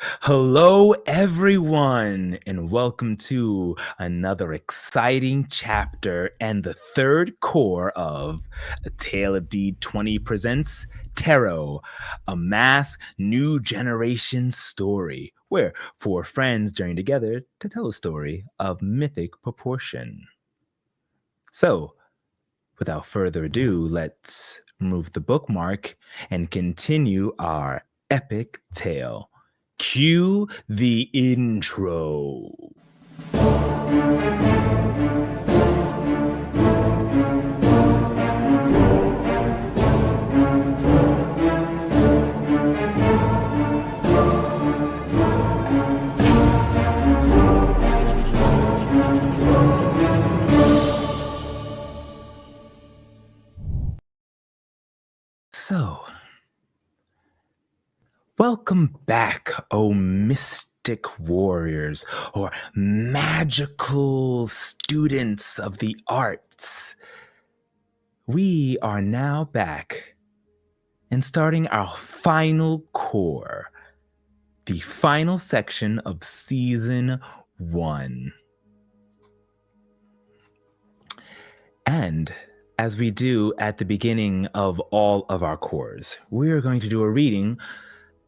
Hello, everyone, and welcome to another exciting chapter and the third core of A Tale of D20 presents Tarot, a mass new generation story where four friends journey together to tell a story of mythic proportion. So, without further ado, let's remove the bookmark and continue our epic tale. Cue the intro. So, welcome back, O mystic warriors or magical students of the arts. We are now back and starting our final core, the final section of season 1. And as we do at the beginning of all of our cores, we're going to do a reading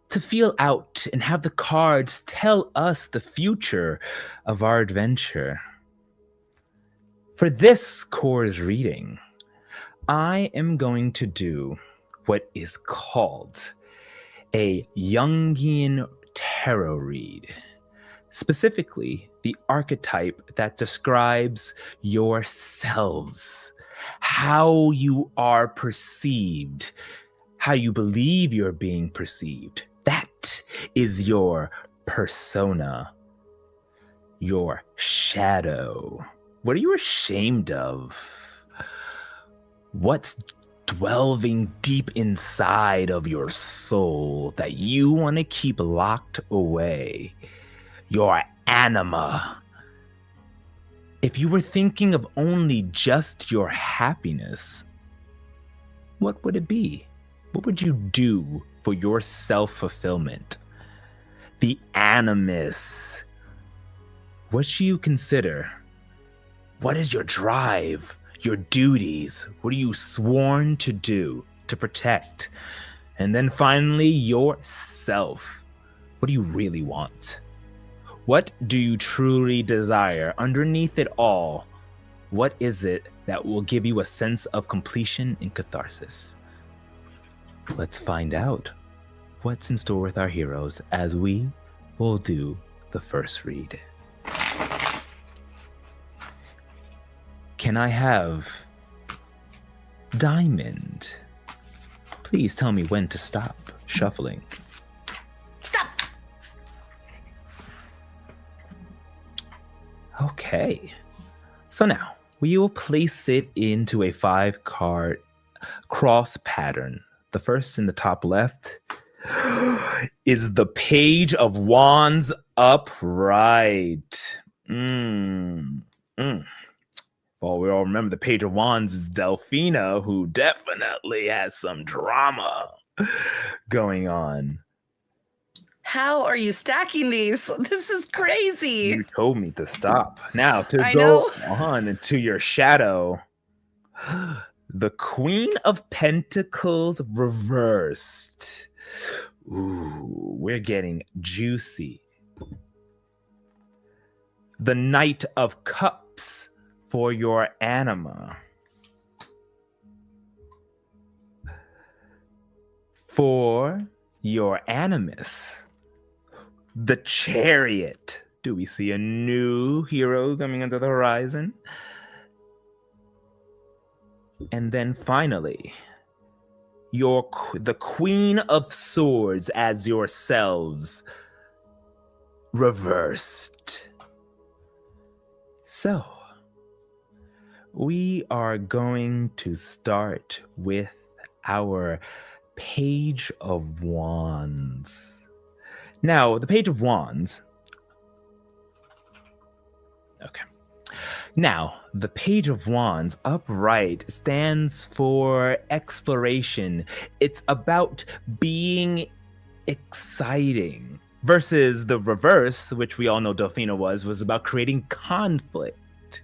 to feel out and have the cards tell us the future of our adventure. For this core's reading, I am going to do what is called a Jungian tarot read. Specifically, the archetype that describes yourselves, how you are perceived, how you believe you're being perceived. That is your persona, your shadow. What are you ashamed of? What's dwelling deep inside of your soul that you want to keep locked away? Your anima. If you were thinking of only just your happiness, what would it be? What would you do for your self-fulfillment? The animus. What should you consider? What is your drive, your duties? What are you sworn to do, to protect? And then finally, yourself. What do you really want? What do you truly desire underneath it all? What is it that will give you a sense of completion and catharsis? Let's find out what's in store with our heroes as we will do the first read. Can I have Diamond? Please tell me when to stop shuffling. Stop! Okay. So now, we will place it into a 5-card cross pattern. The first in the top left is the Page of Wands upright. Well, we all remember the Page of Wands is Delphina, who definitely has some drama going on. How are you stacking these? This is crazy. You told me to stop. Now, to I go know. on into your shadow, the Queen of Pentacles reversed. Ooh, we're getting juicy. The Knight of Cups for your anima. For your animus, the Chariot. Do we see a new hero coming into the horizon? And then finally, the Queen of Swords as yourselves, reversed. So, we are going to start with our Page of Wands. Now, the Page of Wands. Okay. Now, the Page of Wands upright stands for exploration. It's about being exciting. versus the reverse, which we all know Delfina was about creating conflict.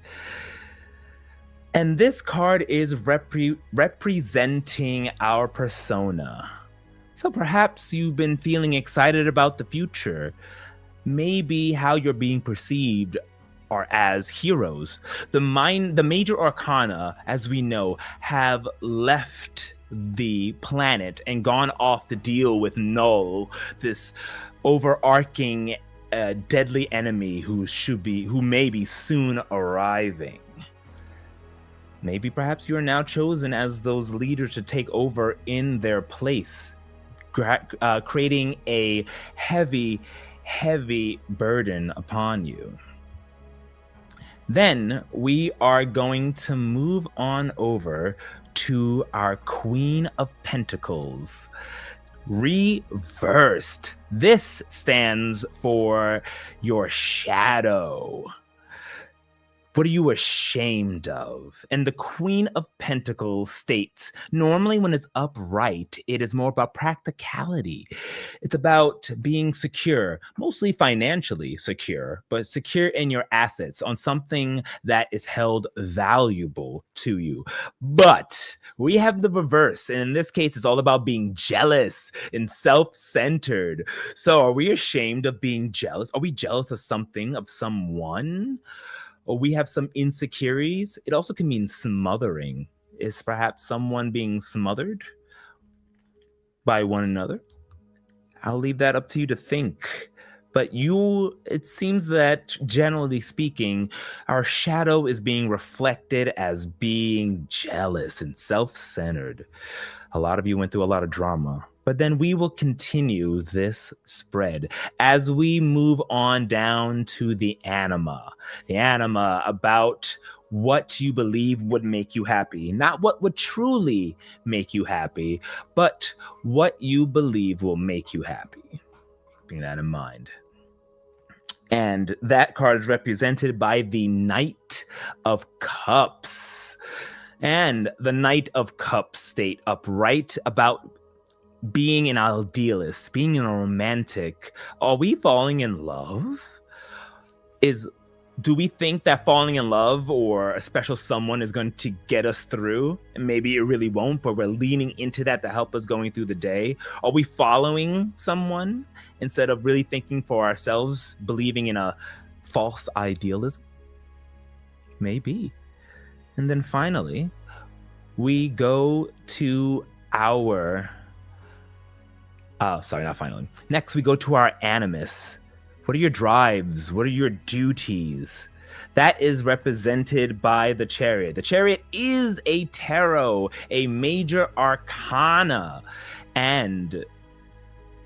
And this card is representing our persona. So perhaps you've been feeling excited about the future. Maybe how you're being perceived are as heroes. The major arcana, as we know, have left the planet and gone off to deal with Null, this overarching deadly enemy who may be soon arriving. Maybe perhaps you are now chosen as those leaders to take over in their place, creating a heavy burden upon you. Then we are going to move on over to our Queen of Pentacles. Reversed. This stands for your shadow. What are you ashamed of? And the Queen of Pentacles states, normally when it's upright, it is more about practicality. It's about being secure, mostly financially secure, but secure in your assets on something that is held valuable to you. But we have the reverse. And in this case, it's all about being jealous and self-centered. So are we ashamed of being jealous? Are we jealous of something, of someone? Or we have some insecurities. It also can mean smothering. Is perhaps someone being smothered by one another? I'll leave that up to you to think. But it seems that generally speaking, our shadow is being reflected as being jealous and self-centered. A lot of you went through a lot of drama. But then we will continue this spread as we move on down to the anima. The anima about what you believe would make you happy. Not what would truly make you happy, but what you believe will make you happy. Keeping that in mind. And that card is represented by the Knight of Cups. And the Knight of Cups state upright about being an idealist, being a romantic. Are we falling in love? Do we think that falling in love or a special someone is going to get us through? And maybe it really won't, but we're leaning into that to help us going through the day. Are we following someone instead of really thinking for ourselves, believing in a false idealism? Maybe. And then finally, we go to our not finally. Next, we go to our animus. What are your drives? What are your duties? That is represented by the Chariot. The Chariot is a tarot, a major arcana, and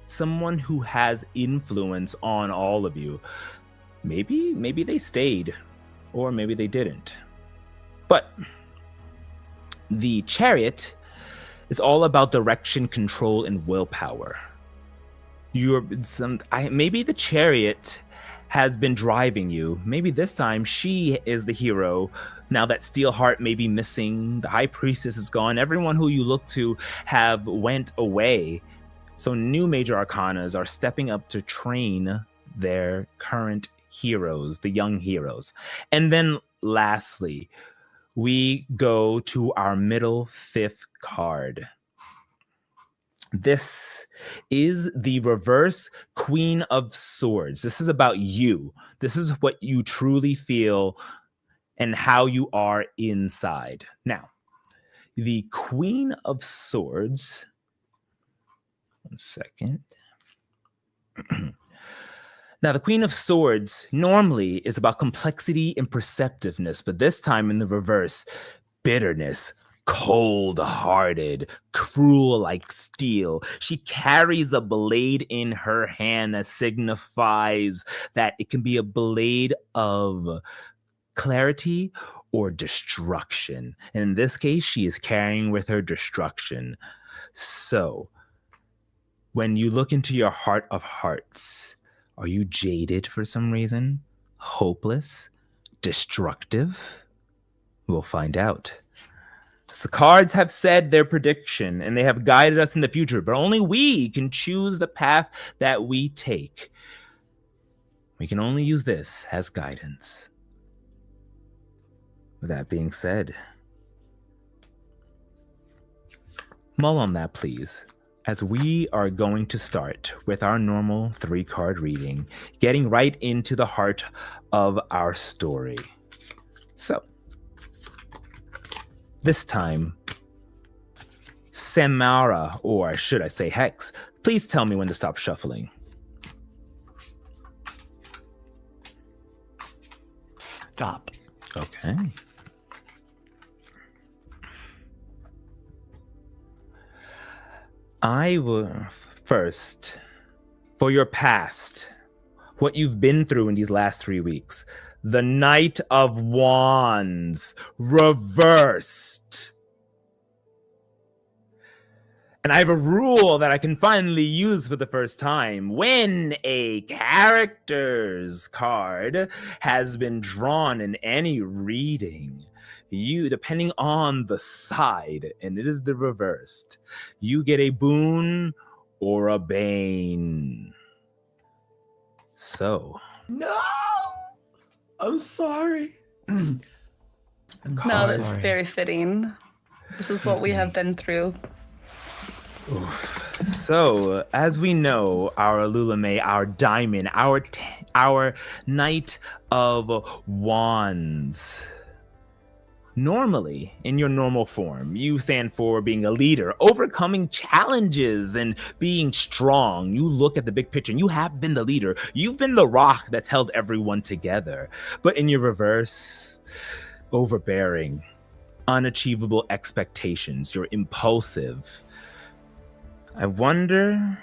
someone who has influence on all of you. Maybe they stayed, or maybe they didn't. But the Chariot, it's all about direction, control, and willpower. Maybe the Chariot has been driving you. Maybe this time she is the hero. Now that Steelheart may be missing, the High Priestess is gone. Everyone who you look to have went away. So new major arcanas are stepping up to train their current heroes, the young heroes. And then lastly, we go to our middle fifth card. This is the reverse Queen of Swords. This is about you. This is what you truly feel and how you are inside. Now, the Queen of Swords, one second. Now, the Queen of Swords normally is about complexity and perceptiveness, but this time in the reverse, bitterness, cold-hearted, cruel like steel. She carries a blade in her hand that signifies that it can be a blade of clarity or destruction. And in this case, she is carrying with her destruction. So, when you look into your heart of hearts, are you jaded for some reason? Hopeless? Destructive? We'll find out. So the cards have said their prediction and they have guided us in the future, but only we can choose the path that we take. We can only use this as guidance. With that being said, mull on that, please, as we are going to start with our normal 3-card reading, getting right into the heart of our story. So, this time, Samara, or should I say Hex, please tell me when to stop shuffling. Stop. Okay. I will first, for your past, what you've been through in these last 3 weeks. The Knight of Wands reversed. And I have a rule that I can finally use for the first time. When a character's card has been drawn in any reading, you, depending on the side, and it is the reversed, you get a boon or a bane. So. No! I'm sorry. No, that's very fitting. This is what we have been through. So, as we know, our Lula-Mae, our diamond, our Knight of Wands. Normally, in your normal form, you stand for being a leader, overcoming challenges, and being strong. You look at the big picture, and you have been the leader. You've been the rock that's held everyone together. But in your reverse, overbearing, unachievable expectations. You're impulsive. I wonder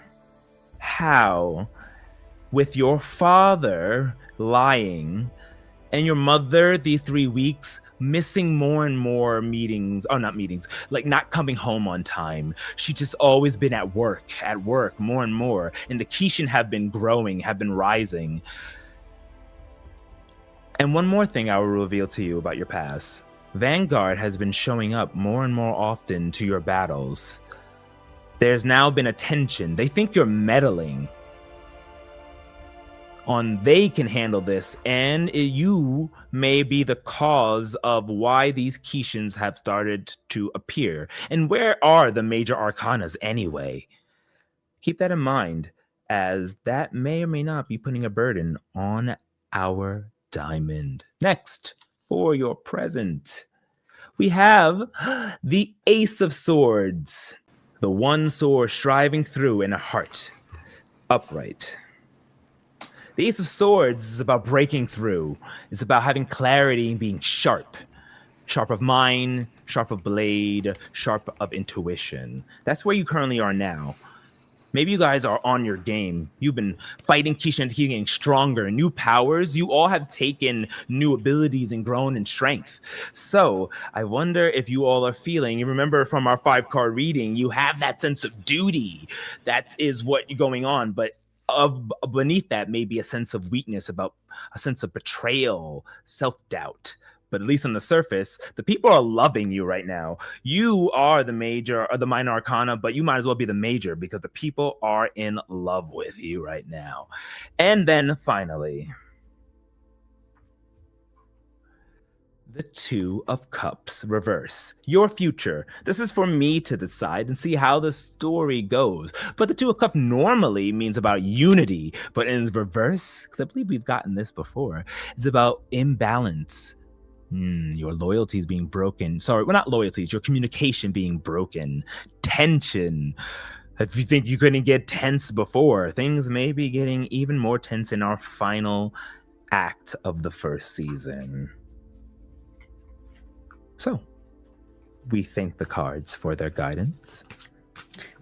how, with your father lying and your mother these 3 weeks missing more and more meetings, like not coming home on time. She's just always been at work, more and more. And the Kishin have been growing, have been rising. And one more thing I will reveal to you about your past. Vanguard has been showing up more and more often to your battles. There's now been a tension. They think you're meddling. They can handle this, and you may be the cause of why these Kishins have started to appear. And where are the major arcanas anyway? Keep that in mind, as that may or may not be putting a burden on our diamond. Next, for your present, we have the Ace of Swords. The one sword striving through in a heart, upright. The Ace of Swords is about breaking through. It's about having clarity and being sharp. Sharp of mind, sharp of blade, sharp of intuition. That's where you currently are now. Maybe you guys are on your game. You've been fighting Kishin and getting stronger, new powers. You all have taken new abilities and grown in strength. So I wonder if you all are feeling, you remember from our 5-card reading, you have that sense of duty. That is what you're going on. But beneath that may be a sense of weakness, about a sense of betrayal, self-doubt. But at least on the surface, the people are loving you right now. You are the major or the minor arcana, but you might as well be the major because the people are in love with you right now. And then finally, the Two of Cups reverse. Your future. This is for me to decide and see how the story goes. But the Two of Cups normally means about unity, but in reverse, because I believe we've gotten this before, it's about imbalance. Your loyalties being broken. Sorry, well, not loyalties, your communication being broken. Tension. If you think you couldn't get tense before, things may be getting even more tense in our final act of the first season. So, we thank the cards for their guidance.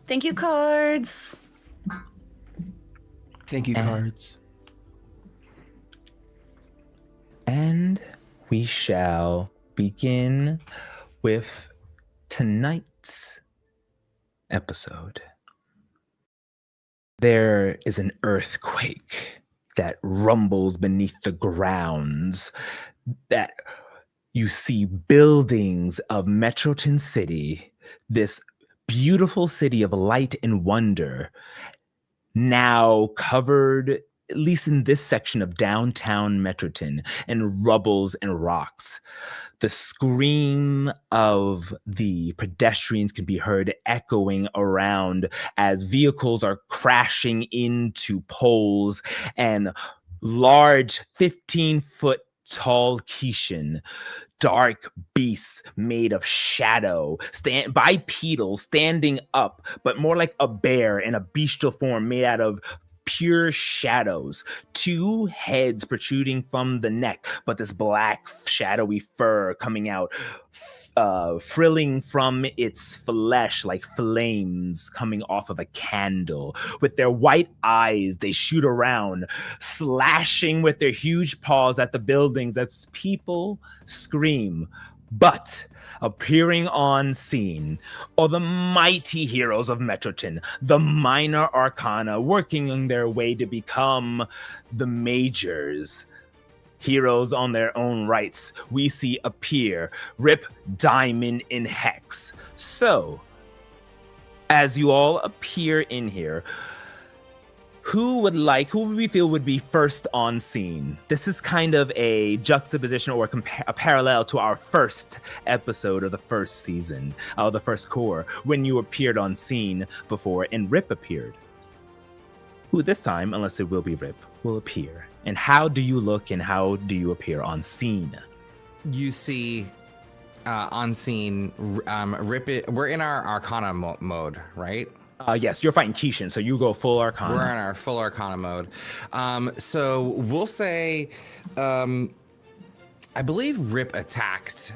Thank you, cards. Thank you, cards. And we shall begin with tonight's episode. There is an earthquake that rumbles beneath the grounds, that you see buildings of Metroton City, this beautiful city of light and wonder, now covered, at least in this section of downtown Metroton, in rubbles and rocks. The scream of the pedestrians can be heard echoing around as vehicles are crashing into poles, and large 15-foot tall Kishin, dark beasts made of shadow, bipedal, standing up, but more like a bear in a bestial form made out of pure shadows, 2 heads protruding from the neck, but this black shadowy fur coming out, frilling from its flesh like flames coming off of a candle. With their white eyes, they shoot around, slashing with their huge paws at the buildings as people scream. But appearing on scene are the mighty heroes of Metroton, the Minor Arcana, working on their way to become the Majors. Heroes on their own rights, we see appear Rip, Diamond, and Hex. So, as you all appear in here, who would we feel would be first on scene? This is kind of a juxtaposition or a parallel to our first episode of the first season, of the first Cour, when you appeared on scene before and Rip appeared. Who this time, unless it will be Rip, will appear. And how do you look and how do you appear on scene? You see on scene, Rip, we're in our Arcana mode, right? Yes, you're fighting Kishin, so you go full Arcana. We're in our full Arcana mode. So we'll say, I believe Rip attacked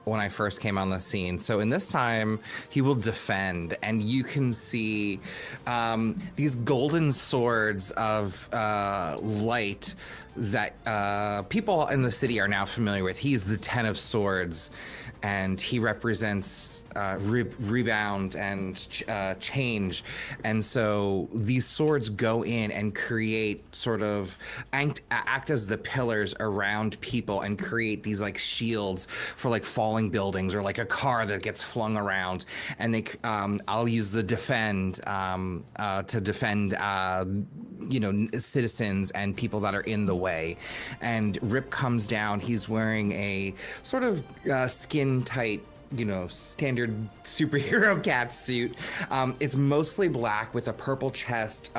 when I first came on the scene. So in this time, he will defend, and you can see these golden swords of light that people in the city are now familiar with. He's the 10 of Swords, and he represents rebound and change. And so these swords go in and create sort of act as the pillars around people and create these like shields for like falling buildings or like a car that gets flung around. And they, I'll use the defend to defend citizens and people that are in the way. And Rip comes down. He's wearing a sort of skin tight, standard superhero cat suit. It's mostly black with a purple chest,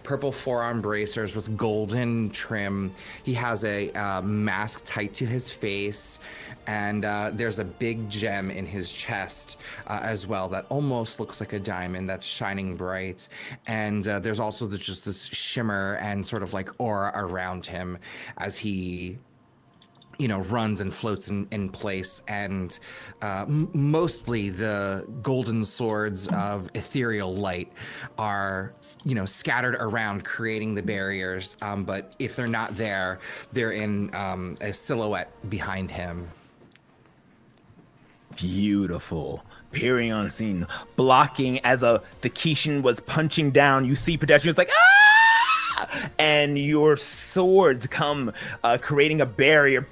purple forearm bracers with golden trim. He has a mask tight to his face, and there's a big gem in his chest as well that almost looks like a diamond that's shining bright. And there's also just this shimmer and sort of like aura around him as he runs and floats in place. And mostly the golden swords of ethereal light are, scattered around, creating the barriers. But if they're not there, they're in a silhouette behind him. Beautiful. Appearing on scene, blocking as the Kishin was punching down. You see pedestrians like, ah! And your swords come, creating a barrier.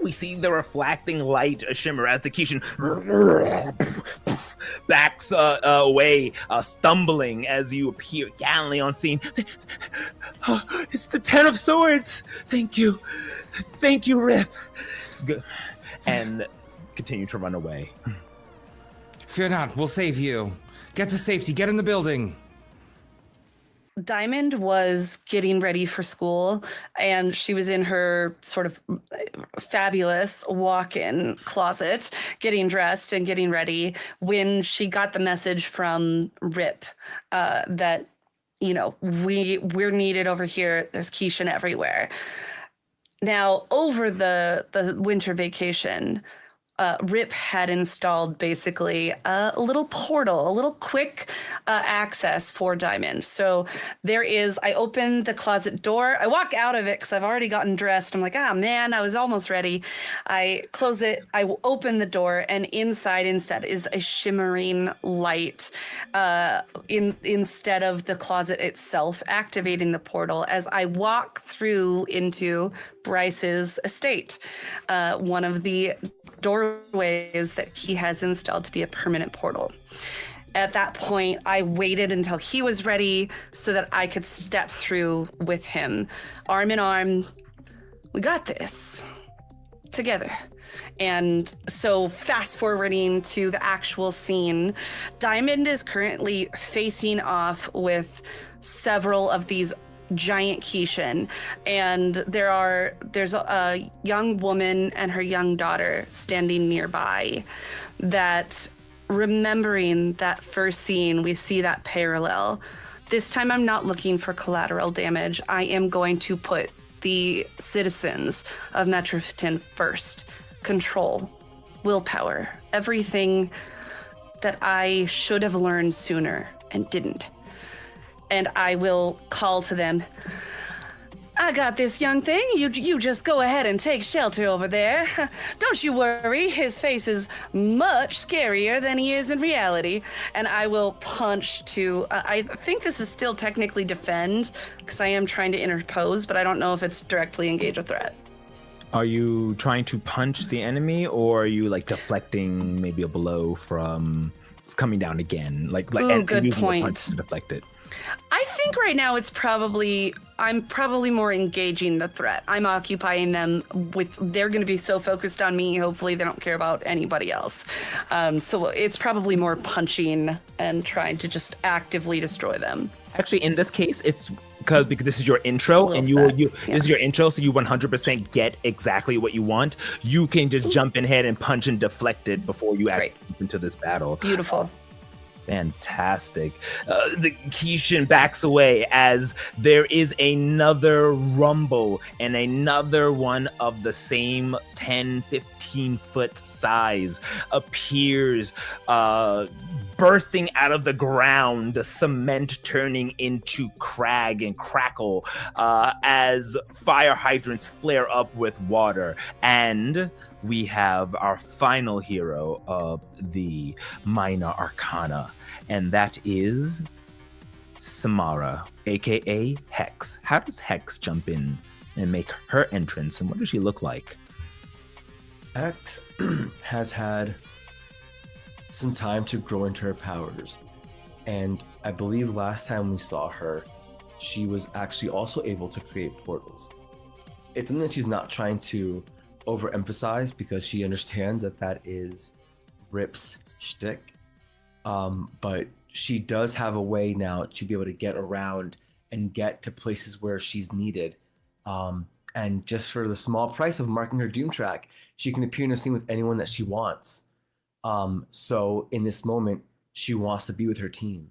We see the reflecting light shimmer as the Kishin backs away, stumbling as you appear gallantly on scene. It's the 10 of Swords. Thank you, Rip. And continue to run away. Fear not, we'll save you. Get to safety, get in the building. Diamond was getting ready for school, and she was in her sort of fabulous walk-in closet, getting dressed and getting ready when she got the message from Rip that, we're needed over here. There's Kishin everywhere. Now, over the winter vacation, Rip had installed basically a little portal, a little quick access for Diamond. So I open the closet door. I walk out of it because I've already gotten dressed. I'm like, man, I was almost ready. I close it. I open the door, and inside instead is a shimmering light instead of the closet itself activating the portal as I walk through into Bryce's estate. One of the doorways that he has installed to be a permanent portal. At that point, I waited until he was ready so that I could step through with him, arm in arm. We got this together. And so fast forwarding to the actual scene, Diamond is currently facing off with several of these giant Kishin, and there's a young woman and her young daughter standing nearby. That, remembering that first scene, we see that parallel. This time I'm not looking for collateral damage. I am going to put the citizens of Metroton first. Control, willpower, everything that I should have learned sooner and didn't. And I will call to them. I got this, young thing. You just go ahead and take shelter over there. Don't you worry. His face is much scarier than he is in reality. And I will punch to... I think this is still technically defend, because I am trying to interpose, but I don't know if it's directly engage a threat. Are you trying to punch the enemy, or are you like deflecting maybe a blow from coming down again? Ooh, good using point. the punch to deflect it? I think right now I'm probably more engaging the threat. I'm occupying them with, they're going to be so focused on me, hopefully they don't care about anybody else. So it's probably more punching and trying to just actively destroy them. Actually, in this case, it's because this is your intro, and this is your intro, so you 100% get exactly what you want. You can just jump in ahead and punch and deflect it before you actually jump into this battle. Beautiful. Fantastic. The Kishin backs away as there is another rumble, and another one of the same 10-15 foot size appears, bursting out of the ground, the cement turning into crag and crackle as fire hydrants flare up with water. And we have our final hero of the Minor Arcana, and that is Samara, aka Hex. How does Hex jump in and make her entrance, and what does she look like? X has had some time to grow into her powers, and I believe last time we saw her, she was actually also able to create portals. It's something that she's not trying to overemphasize because she understands that is Rip's shtick, but she does have a way now to be able to get around and get to places where she's needed, and just for the small price of marking her doom track, she can appear in a scene with anyone that she wants. So in this moment, she wants to be with her team.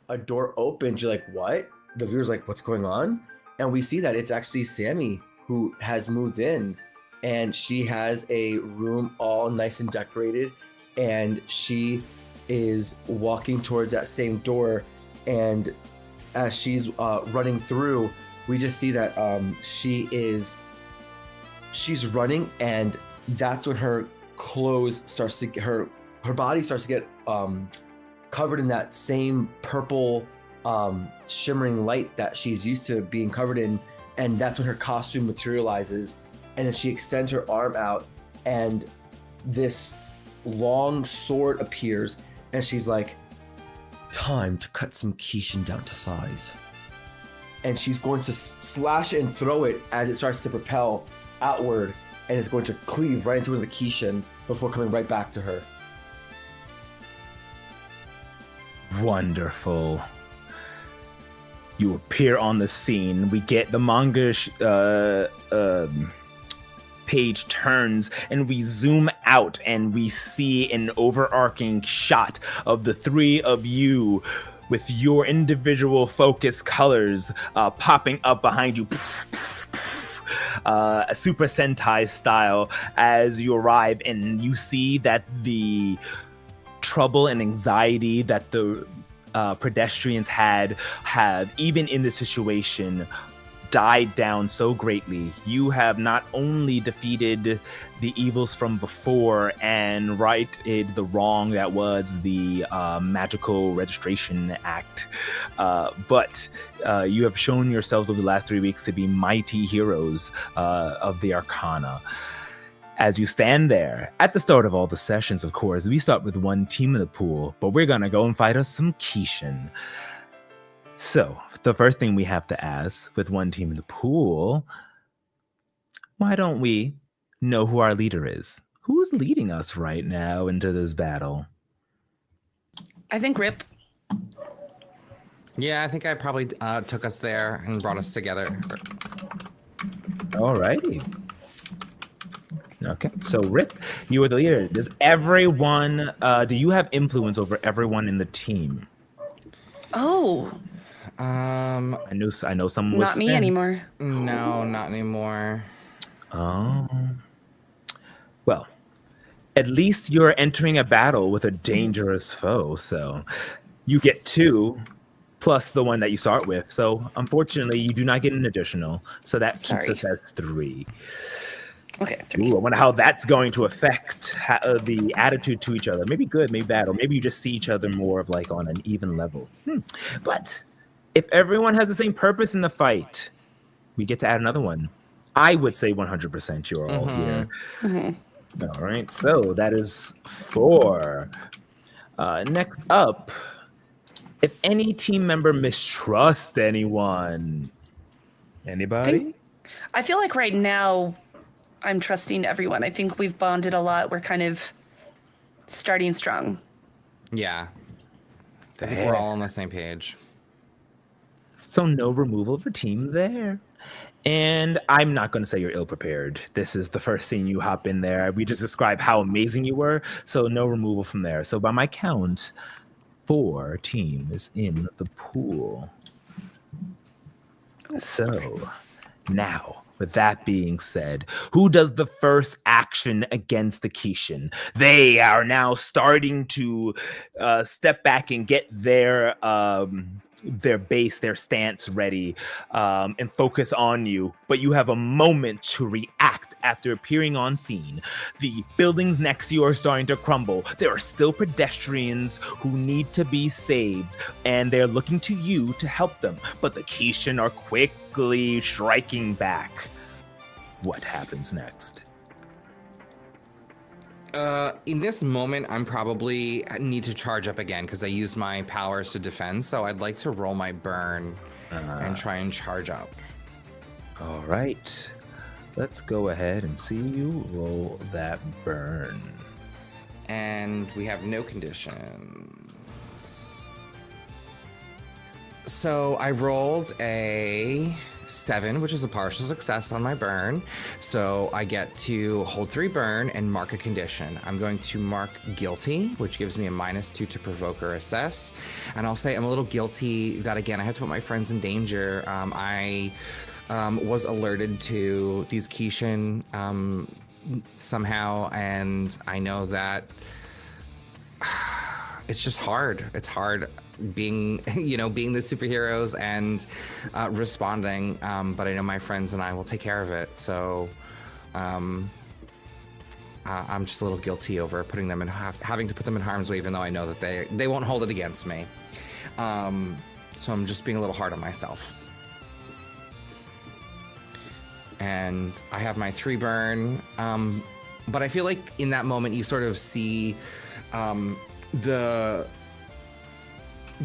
A door opens, you're like, what? The viewer's like, what's going on? And we see that it's actually Sammy who has moved in, and she has a room all nice and decorated, and she is walking towards that same door, and as she's running through, we just see that she's running, and that's when her clothes starts to get her body starts to get covered in that same purple shimmering light that she's used to being covered in, and that's when her costume materializes. And then she extends her arm out, and this long sword appears, and she's like, time to cut some Kishin down to size. And she's going to slash and throw it as it starts to propel outward, and it's going to cleave right into the Kishin before coming right back to her. Wonderful. You appear on the scene. We get the manga page turns, and we zoom out, and we see an overarching shot of the three of you with your individual focus colors popping up behind you. Super Sentai style, as you arrive and you see that the trouble and anxiety that the pedestrians have, even in this situation, died down so greatly. You have not only defeated the evils from before and righted the wrong that was the Magical Registration Act, but you have shown yourselves over the last 3 weeks to be mighty heroes of the Arcana. As you stand there, at the start of all the sessions, of course, we start with one team in the pool, but we're gonna go and fight us some Kishin. So, the first thing we have to ask with one team in the pool, why don't we know who our leader is? Who's leading us right now into this battle? I think Rip. Yeah, I think I probably took us there and brought us together. Alrighty. Okay, so Rip, you are the leader. Does everyone, do you have influence over everyone in the team? Oh. I know someone was Not me spent. anymore. No, not anymore. Oh. Well, at least you're entering a battle with a dangerous foe, so you get 2 plus the one that you start with. So unfortunately, you do not get an additional. So that keeps us as 3. Okay, 3. Ooh, I wonder how that's going to affect the attitude to each other. Maybe good, maybe bad, or maybe you just see each other more of like on an even level. But if everyone has the same purpose in the fight, we get to add another one. I would say 100% you're all here. All right, so that is 4. Next up, if any team member mistrusts anyone, anybody? I feel like right now I'm trusting everyone. I think we've bonded a lot. We're kind of starting strong. Yeah. I think we're all on the same page. So no removal of a team there. And I'm not going to say you're ill-prepared. This is the first scene you hop in there. We just described how amazing you were, so no removal from there. So by my count, 4 teams in the pool. So now, with that being said, who does the first action against the Kishin? They are now starting to step back and get their base, their stance ready, and focus on you. But you have a moment to react after appearing on scene. The buildings next to you are starting to crumble. There are still pedestrians who need to be saved, and they're looking to you to help them. But the Kishin are quickly striking back. What happens next? In this moment, I'm probably need to charge up again because I used my powers to defend. So I'd like to roll my burn and try and charge up. All right. Let's go ahead and see you roll that burn. And we have no conditions. So I rolled a 7, which is a partial success on my burn. So I get to hold 3 burn and mark a condition. I'm going to mark guilty, which gives me a -2 to provoke or assess. And I'll say I'm a little guilty that, again, I have to put my friends in danger. I was alerted to these Kishin somehow, and I know that it's just hard. It's hard being the superheroes and responding, but I know my friends and I will take care of it. So I'm just a little guilty over putting them in having to put them in harm's way, even though I know that they won't hold it against me. So I'm just being a little hard on myself. And I have my 3 burn, but I feel like in that moment you sort of see the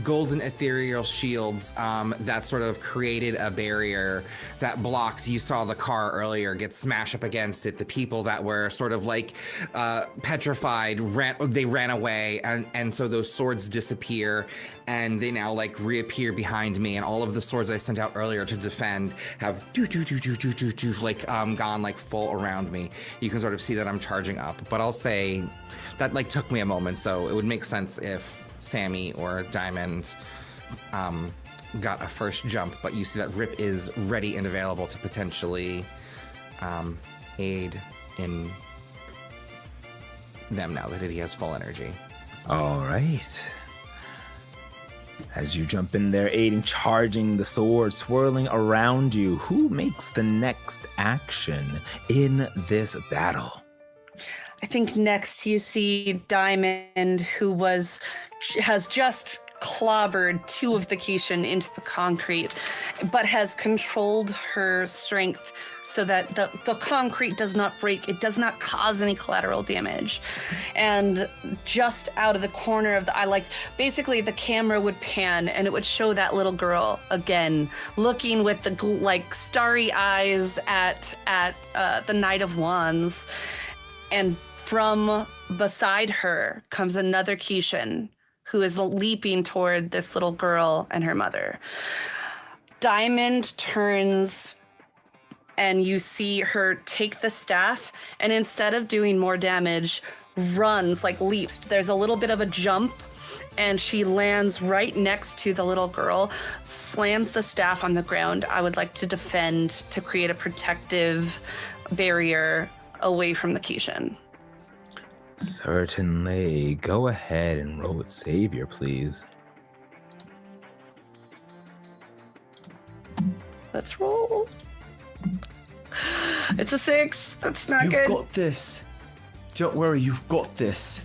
golden ethereal shields that sort of created a barrier that blocked. You saw the car earlier get smashed up against it. The people that were sort of like petrified ran away, and so those swords disappear, and they now like reappear behind me, and all of the swords I sent out earlier to defend have gone like full around me. You can sort of see that I'm charging up, but I'll say that like took me a moment, so it would make sense if Sammy or Diamond got a first jump, but you see that Rip is ready and available to potentially aid in them now that he has full energy. All right. As you jump in there, aiding, charging the sword, swirling around you, who makes the next action in this battle? I think next you see Diamond, who has just clobbered two of the Kishin into the concrete, but has controlled her strength so that the concrete does not break. It does not cause any collateral damage. And just out of the corner of the eye, like basically the camera would pan and it would show that little girl again, looking with the like starry eyes at the Knight of Wands. And from beside her comes another Kishin who is leaping toward this little girl and her mother. Diamond turns and you see her take the staff, and instead of doing more damage, runs, like leaps. There's a little bit of a jump, and she lands right next to the little girl, slams the staff on the ground. I would like to defend to create a protective barrier away from the Kishin. Certainly. Go ahead and roll with Savior, please. Let's roll. It's a 6. That's not You've good. got this. Don't worry, you've got this.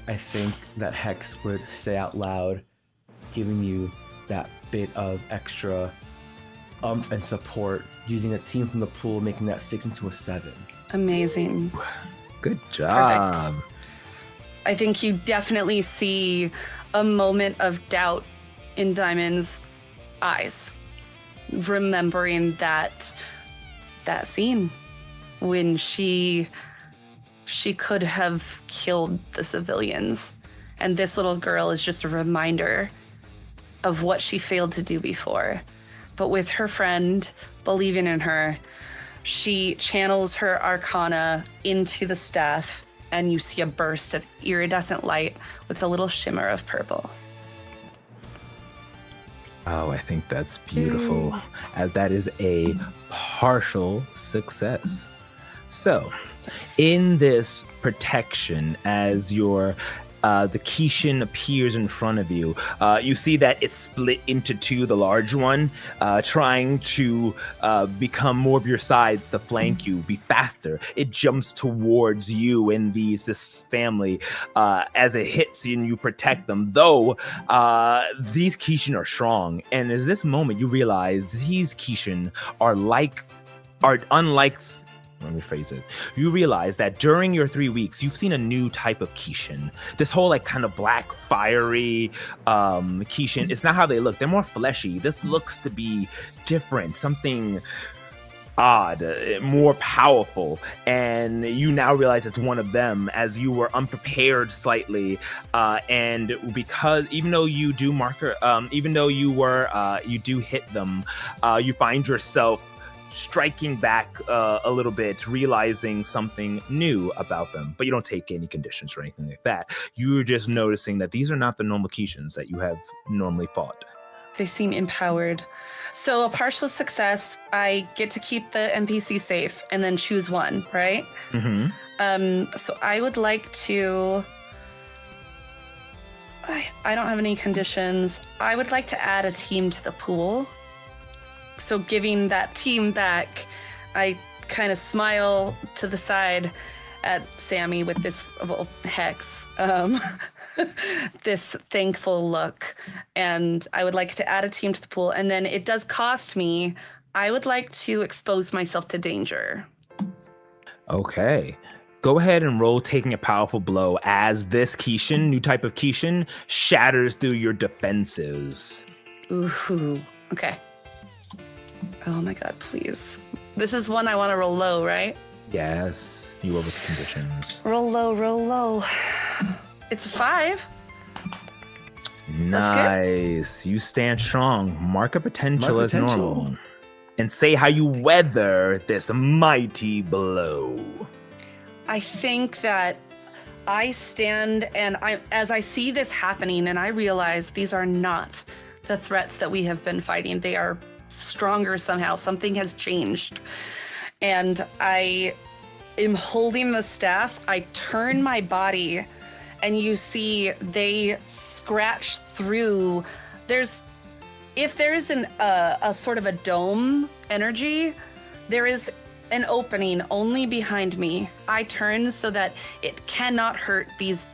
I think that Hex would say out loud, giving you that bit of extra umph and support, using a team from the pool, making that 6 into a 7. Amazing. Good job. Perfect. I think you definitely see a moment of doubt in Diamond's eyes, remembering that scene when she could have killed the civilians. And this little girl is just a reminder of what she failed to do before. But with her friend believing in her, she channels her arcana into the staff, and you see a burst of iridescent light with a little shimmer of purple. Oh, I think that's beautiful, as that is a partial success. So, in this protection, as the Kishin appears in front of you, you see that it's split into two, the large one, trying to become more of your sides to flank you, be faster. It jumps towards you and this family as it hits you and you protect them. Though these Kishin are strong, and at this moment you realize these Kishin are unlike. Let me phrase it. You realize that during your 3 weeks, you've seen a new type of Kishin. This whole like kind of black, fiery Kishin. It's not how they look. They're more fleshy. This looks to be different, something odd, more powerful. And you now realize it's one of them, as you were unprepared slightly. And because even though you do you do hit them, you find yourself striking back a little bit, realizing something new about them. But you don't take any conditions or anything like that. You're just noticing that these are not the normal Kishins that you have normally fought. They seem empowered. So a partial success, I get to keep the NPC safe and then choose one, right? Mm-hmm. So I would like to... I don't have any conditions. I would like to add a team to the pool. So giving that team back, I kind of smile to the side at Sammy with this Hex, this thankful look. And I would like to add a team to the pool. And then it does cost me. I would like to expose myself to danger. Okay. Go ahead and roll taking a powerful blow as this Kishin, new type of Kishin, shatters through your defenses. Ooh, okay. Oh my god, please. This is one I want to roll low, right? Yes, you roll with conditions. Roll low, roll low. It's a 5. Nice. You stand strong. Mark a potential as normal. And say how you weather this mighty blow. I think that I stand and as I see this happening and I realize these are not the threats that we have been fighting. They are stronger somehow. Something has changed. and I am holding the staff. I turn my body, and you see they scratch through. If there's a sort of a dome energy, there is an opening only behind me. I turn so that it cannot hurt these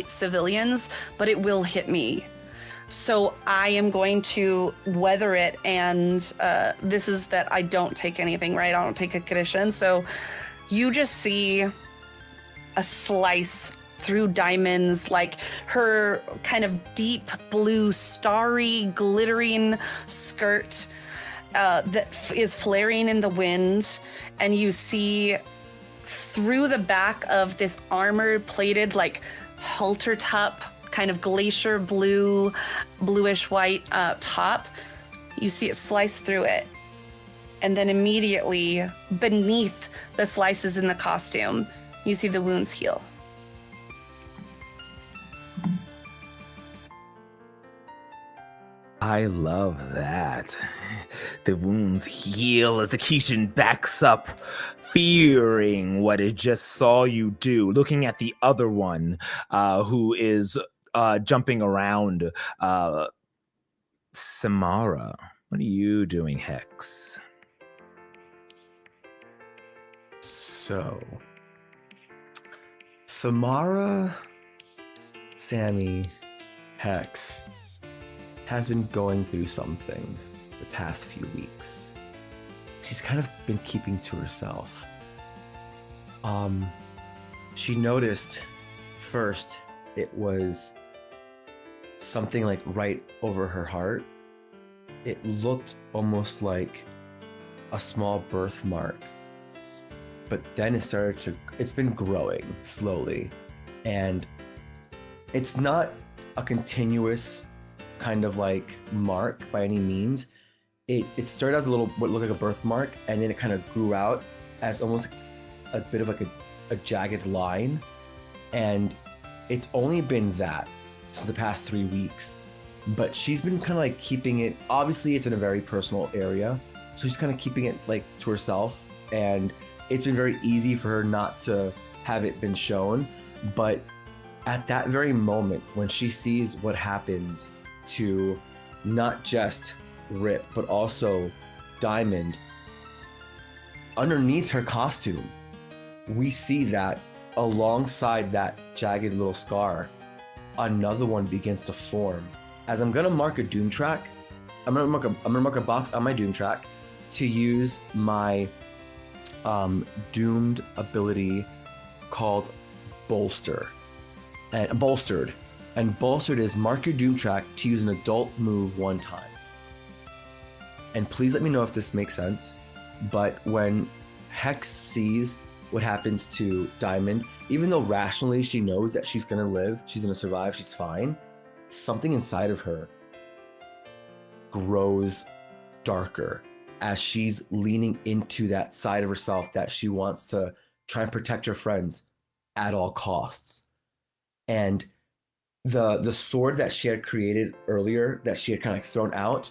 civilians, but it will hit me. So I am going to weather it, and this is that I don't take anything, right? I don't take a condition. So you just see a slice through Diamond's, like her kind of deep blue, starry, glittering skirt that is flaring in the wind, and you see through the back of this armor-plated, like halter top, kind of glacier blue, bluish white top. You see it slice through it. And then immediately beneath the slices in the costume, you see the wounds heal. I love that. The wounds heal as the Kishin backs up, fearing what it just saw you do, looking at the other one who is jumping around. Samara, what are you doing, Hex? So, Samara, Sammy, Hex has been going through something the past few weeks. She's kind of been keeping to herself. She noticed first it was something like right over her heart. It looked almost like a small birthmark. But then it's been growing slowly. And it's not a continuous kind of like mark by any means. It started as what looked like a birthmark, and then it kind of grew out as almost a bit of like a jagged line. And it's only been that since the past 3 weeks. But she's been kind of like keeping it, obviously it's in a very personal area, so she's kind of keeping it like to herself, and it's been very easy for her not to have it been shown. But at that very moment, when she sees what happens to not just Rip, but also Diamond, underneath her costume, we see that alongside that jagged little scar, another one begins to form. As I'm gonna mark a doom track, I'm gonna mark a box on my doom track to use my doomed ability called bolstered. And bolstered is mark your doom track to use an adult move 1 time. And please let me know if this makes sense, but when Hex sees what happens to Diamond, even though rationally she knows that she's gonna live, she's gonna survive, she's fine, something inside of her grows darker as she's leaning into that side of herself that she wants to try and protect her friends at all costs. And the sword that she had created earlier, that she had kind of thrown out,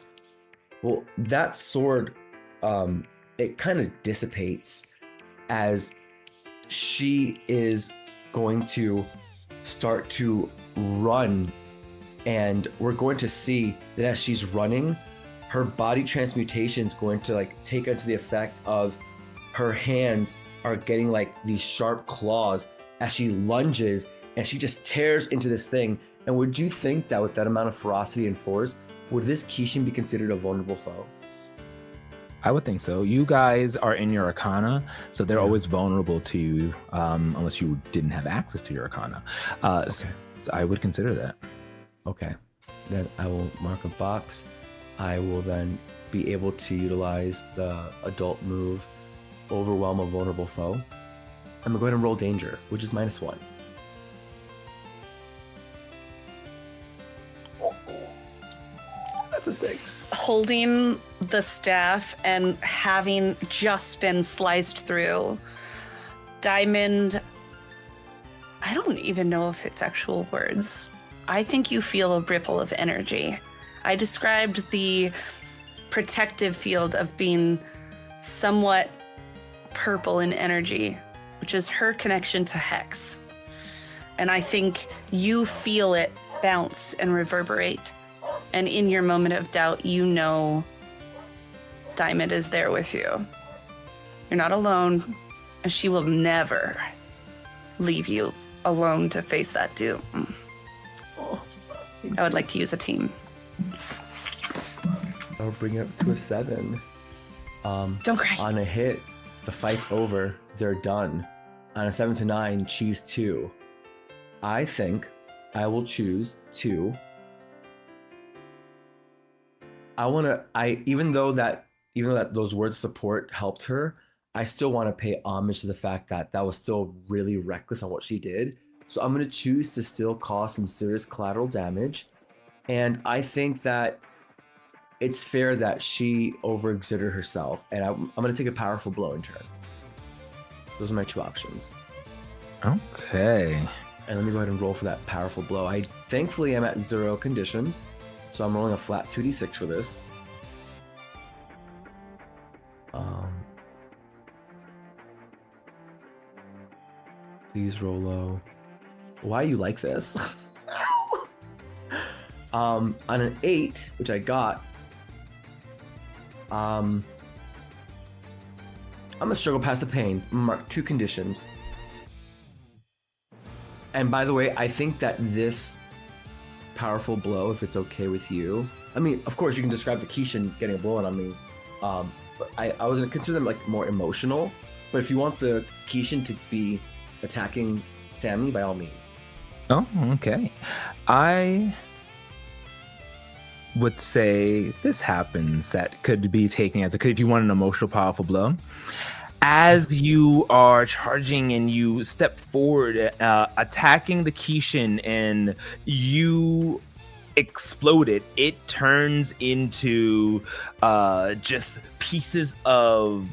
well, that sword, it kind of dissipates as she is going to start to run. And we're going to see that as she's running, her body transmutation is going to like take into the effect of her hands are getting like these sharp claws as she lunges, and she just tears into this thing. And would you think that with that amount of ferocity and force, would this Kishin be considered a vulnerable foe? I would think so. You guys are in your Arcana, so they're always vulnerable to you, unless you didn't have access to your Arcana. Okay. So I would consider that. Okay, then I will mark a box. I will then be able to utilize the adult move, Overwhelm a Vulnerable Foe. I'm gonna go ahead and roll Danger, which is -1. That's a 6. Holding the staff and having just been sliced through, Diamond, I don't even know if it's actual words. I think you feel a ripple of energy. I described the protective field of being somewhat purple in energy, which is her connection to Hex. And I think you feel it bounce and reverberate. And in your moment of doubt, you know Diamond is there with you. You're not alone, and she will never leave you alone to face that doom. I would like to use a team. I'll bring it up to a 7. Don't cry. On a hit, the fight's over. They're done. On a 7 to 9, choose 2. I think I will choose 2. Even though those words of support helped her, I still want to pay homage to the fact that that was still really reckless on what she did. So I'm going to choose to still cause some serious collateral damage. And I think that it's fair that she overexerted herself. And I'm going to take a powerful blow in turn. Those are my 2 options. Okay. And let me go ahead and roll for that powerful blow. I thankfully am at 0 conditions. So I'm rolling a flat 2d6 for this. Please roll low. Why you like this? On an 8, which I got, I'm gonna struggle past the pain. Mark 2 conditions. And by the way, I think that this powerful blow, if it's okay with you, I mean, of course you can describe the Kishin getting a blow on me, but I was gonna consider them like more emotional. But if you want the Kishin to be attacking Sammy, by all means. Oh, okay. I would say this happens. That could be taken as if you want an emotional, powerful blow. As you are charging and you step forward, attacking the Kishin, and you explode it turns into just pieces of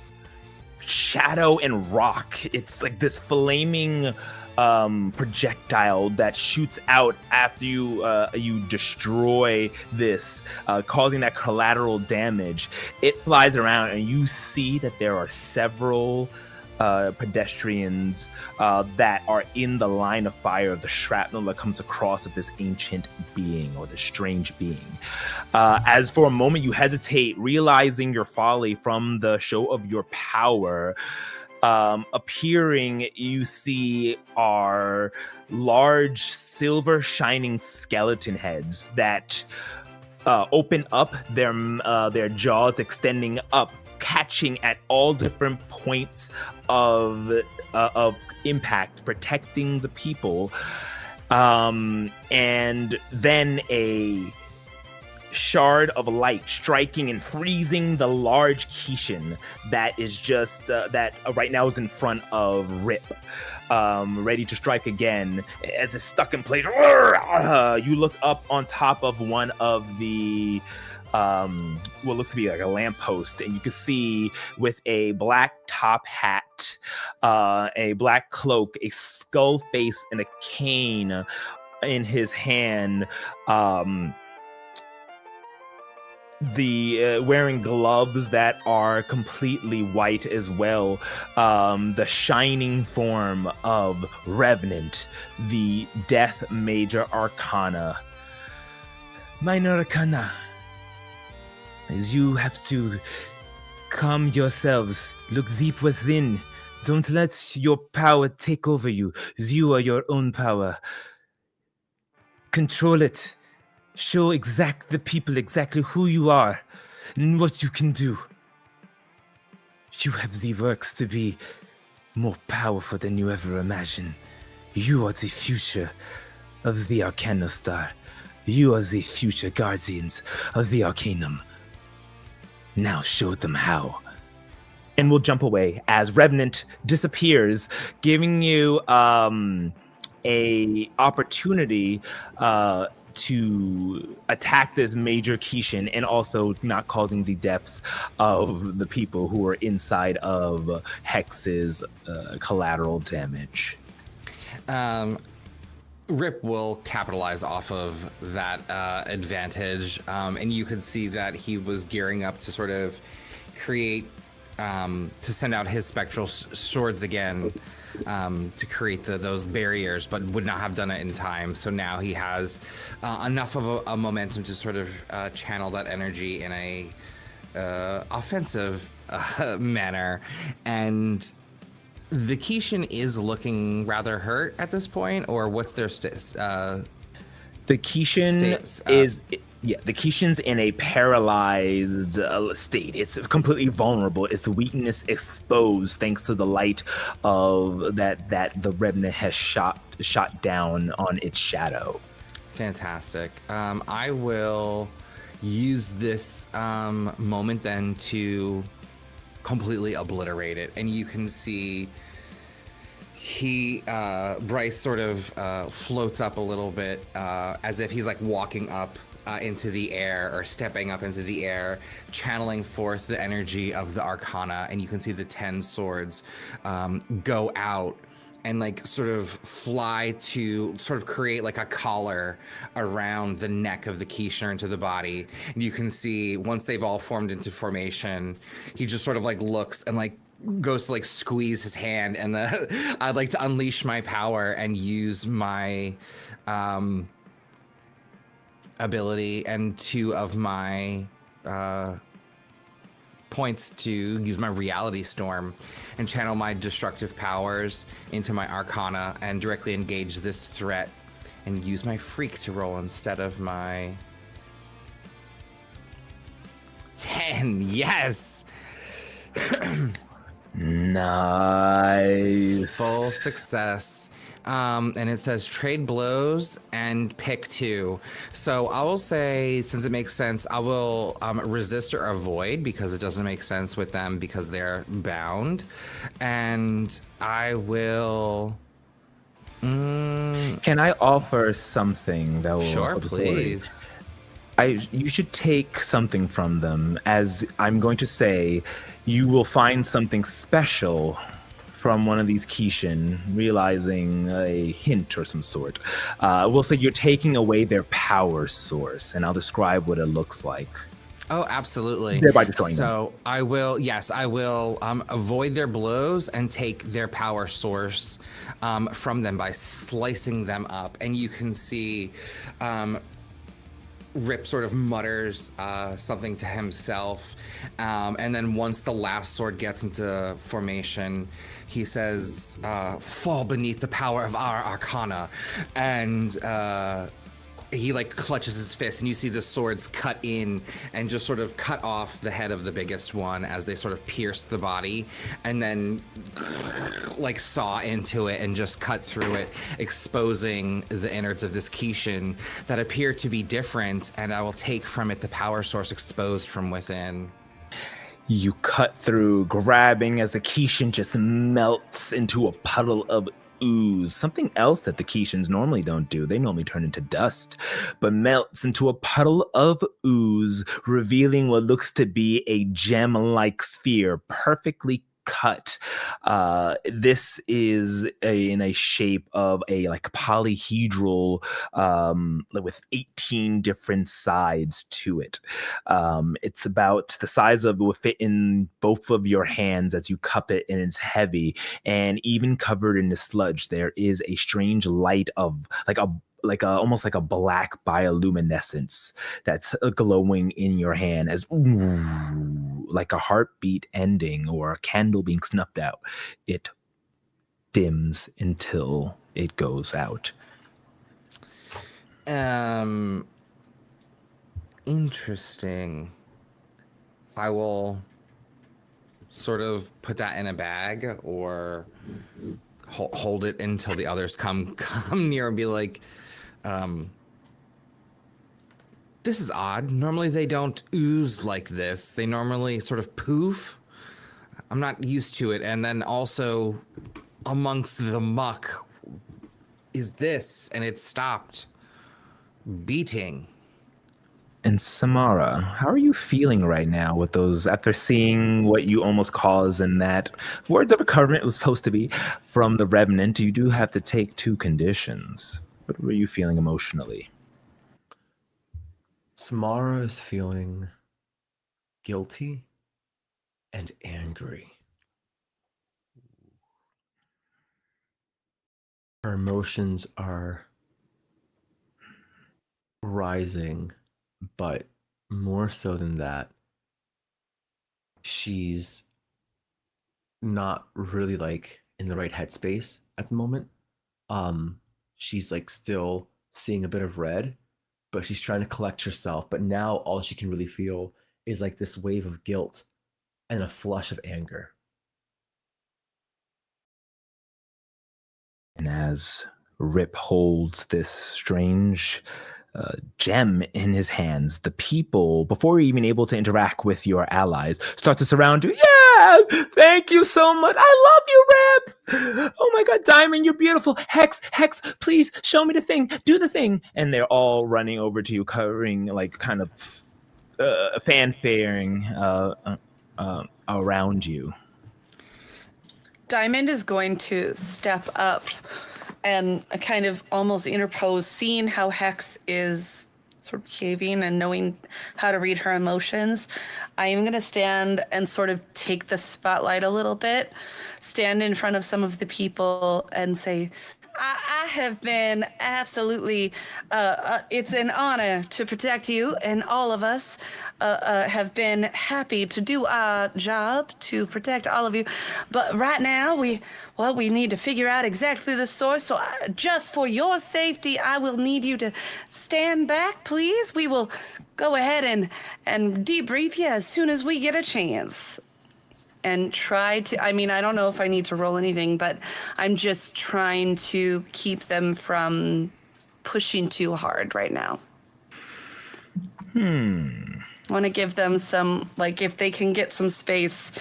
shadow and rock. It's like this flaming projectile that shoots out after you destroy this, causing that collateral damage. It flies around, and you see that there are several pedestrians that are in the line of fire of the shrapnel that comes across of this ancient being, or this strange being. As for a moment you hesitate, realizing your folly from the show of your power, appearing, you see are large silver shining skeleton heads that open up, their jaws extending up, catching at all different points of impact, protecting the people. And then a shard of light striking and freezing the large Kishin that is just that right now is in front of Rip, ready to strike again. As it's stuck in place, you look up on top of one of the what looks to be like a lamppost, and you can see with a black top hat, a black cloak, a skull face, and a cane in his hand, wearing gloves that are completely white as well, the shining form of Revenant, the Death Major Arcana. Minor Arcana, as you have to calm yourselves, look deep within. Don't let your power take over you. You are your own power. Control it. Show the people exactly who you are and what you can do. You have the works to be more powerful than you ever imagined. You are the future of the Arcana Star. You are the future guardians of the Arcanum. Now show them how. And we'll jump away as Revenant disappears, giving you a opportunity to attack this major Kishin, and also not causing the deaths of the people who are inside of Hex's collateral damage. Rip will capitalize off of that advantage, and you could see that he was gearing up to sort of create to send out his spectral swords again to create those barriers, but would not have done it in time. So now he has enough of a momentum to sort of channel that energy in a offensive manner. And the Kishin is looking rather hurt at this point, or what's their The Kishin states, is the Kishin's in a paralyzed state. It's completely vulnerable. Its weakness exposed thanks to the light of that the Revenant has shot down on its shadow. Fantastic. I will use this moment then to completely obliterate it, and you can see Bryce sort of floats up a little bit as if he's like walking up into the air, or stepping up into the air, channeling forth the energy of the Arcana, and you can see the 10 swords go out and like sort of fly to sort of create like a collar around the neck of the Keishner into the body. And you can see once they've all formed into formation, he just sort of like looks and like goes to like squeeze his hand, and I'd like to unleash my power and use my ability and 2 of my points to use my reality storm and channel my destructive powers into my Arcana and directly engage this threat, and use my freak to roll instead of my 10. Yes. Nice. Full success. And it says trade blows and pick 2. So I will say, since it makes sense, I will resist or avoid, because it doesn't make sense with them because they're bound. And I will... Can I offer something that will... Sure, please. You should take something from them. As I'm going to say, you will find something special from one of these Kishin, realizing a hint or some sort. We'll say you're taking away their power source, and I'll describe what it looks like. Oh, absolutely. Thereby destroying them. So I will avoid their blows and take their power source from them by slicing them up. And you can see Rip sort of mutters something to himself, and then once the last sword gets into formation, he says, fall beneath the power of our Arcana, and he like clutches his fist, and you see the swords cut in and just sort of cut off the head of the biggest one as they sort of pierce the body, and then like saw into it and just cut through it, exposing the innards of this Kishin that appear to be different, and I will take from it the power source exposed from within. You cut through, grabbing as the Kishin just melts into a puddle of ooze. Something else that the Kishins normally don't do. They normally turn into dust, but melts into a puddle of ooze, revealing what looks to be a gem-like sphere, perfectly cut. This is in a shape of a like polyhedral with 18 different sides to it. It's about the size of, will fit in both of your hands as you cup it, and it's heavy, and even covered in the sludge there is a strange light of almost like a black bioluminescence that's glowing in your hand, as like a heartbeat ending or a candle being snuffed out. It dims until it goes out. Interesting. I will sort of put that in a bag, or hold it until the others come near and be like, this is odd. Normally they don't ooze like this. They normally sort of poof. I'm not used to it. And then also amongst the muck is this, and it stopped beating. And Samara, how are you feeling right now with those, after seeing what you almost caused in that words of recoverment was supposed to be from the Revenant? You do have to take 2 conditions. What were you feeling emotionally? Samara is feeling guilty and angry. Her emotions are rising, but more so than that, she's not really like in the right headspace at the moment. She's like still seeing a bit of red, but she's trying to collect herself. But now all she can really feel is like this wave of guilt and a flush of anger. And as Rip holds this strange gem in his hands, the people, before you're even able to interact with your allies, start to surround you. Yeah, thank you so much. I love you, Rip. Oh my God, Diamond, you're beautiful. Hex, please show me the thing. Do the thing. And they're all running over to you, covering like kind of fanfaring around you. Diamond is going to step up and kind of almost interpose, seeing how Hex is sort of behaving and knowing how to read her emotions. I am going to stand and sort of take the spotlight a little bit, stand in front of some of the people and say, I have been absolutely, it's an honor to protect you, and all of us have been happy to do our job to protect all of you. But right now, we need to figure out exactly the source. So just for your safety, I will need you to stand back, please. We will go ahead and debrief you as soon as we get a chance. And try to, I mean, I don't know if I need to roll anything, but I'm just trying to keep them from pushing too hard right now. I want to give them some, like, if they can get some space,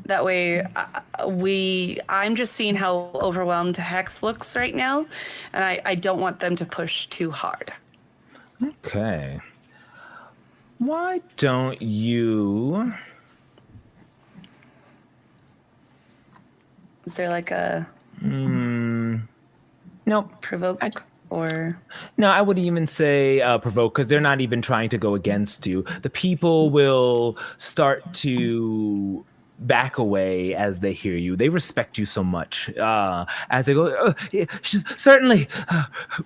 that way I'm just seeing how overwhelmed Hex looks right now, and I don't want them to push too hard. Okay. Why don't you... Is there like a Nope. provoke or... No, I wouldn't even say provoke, because they're not even trying to go against you. The people will start to back away as they hear you. They respect you so much. As they go, yeah, certainly,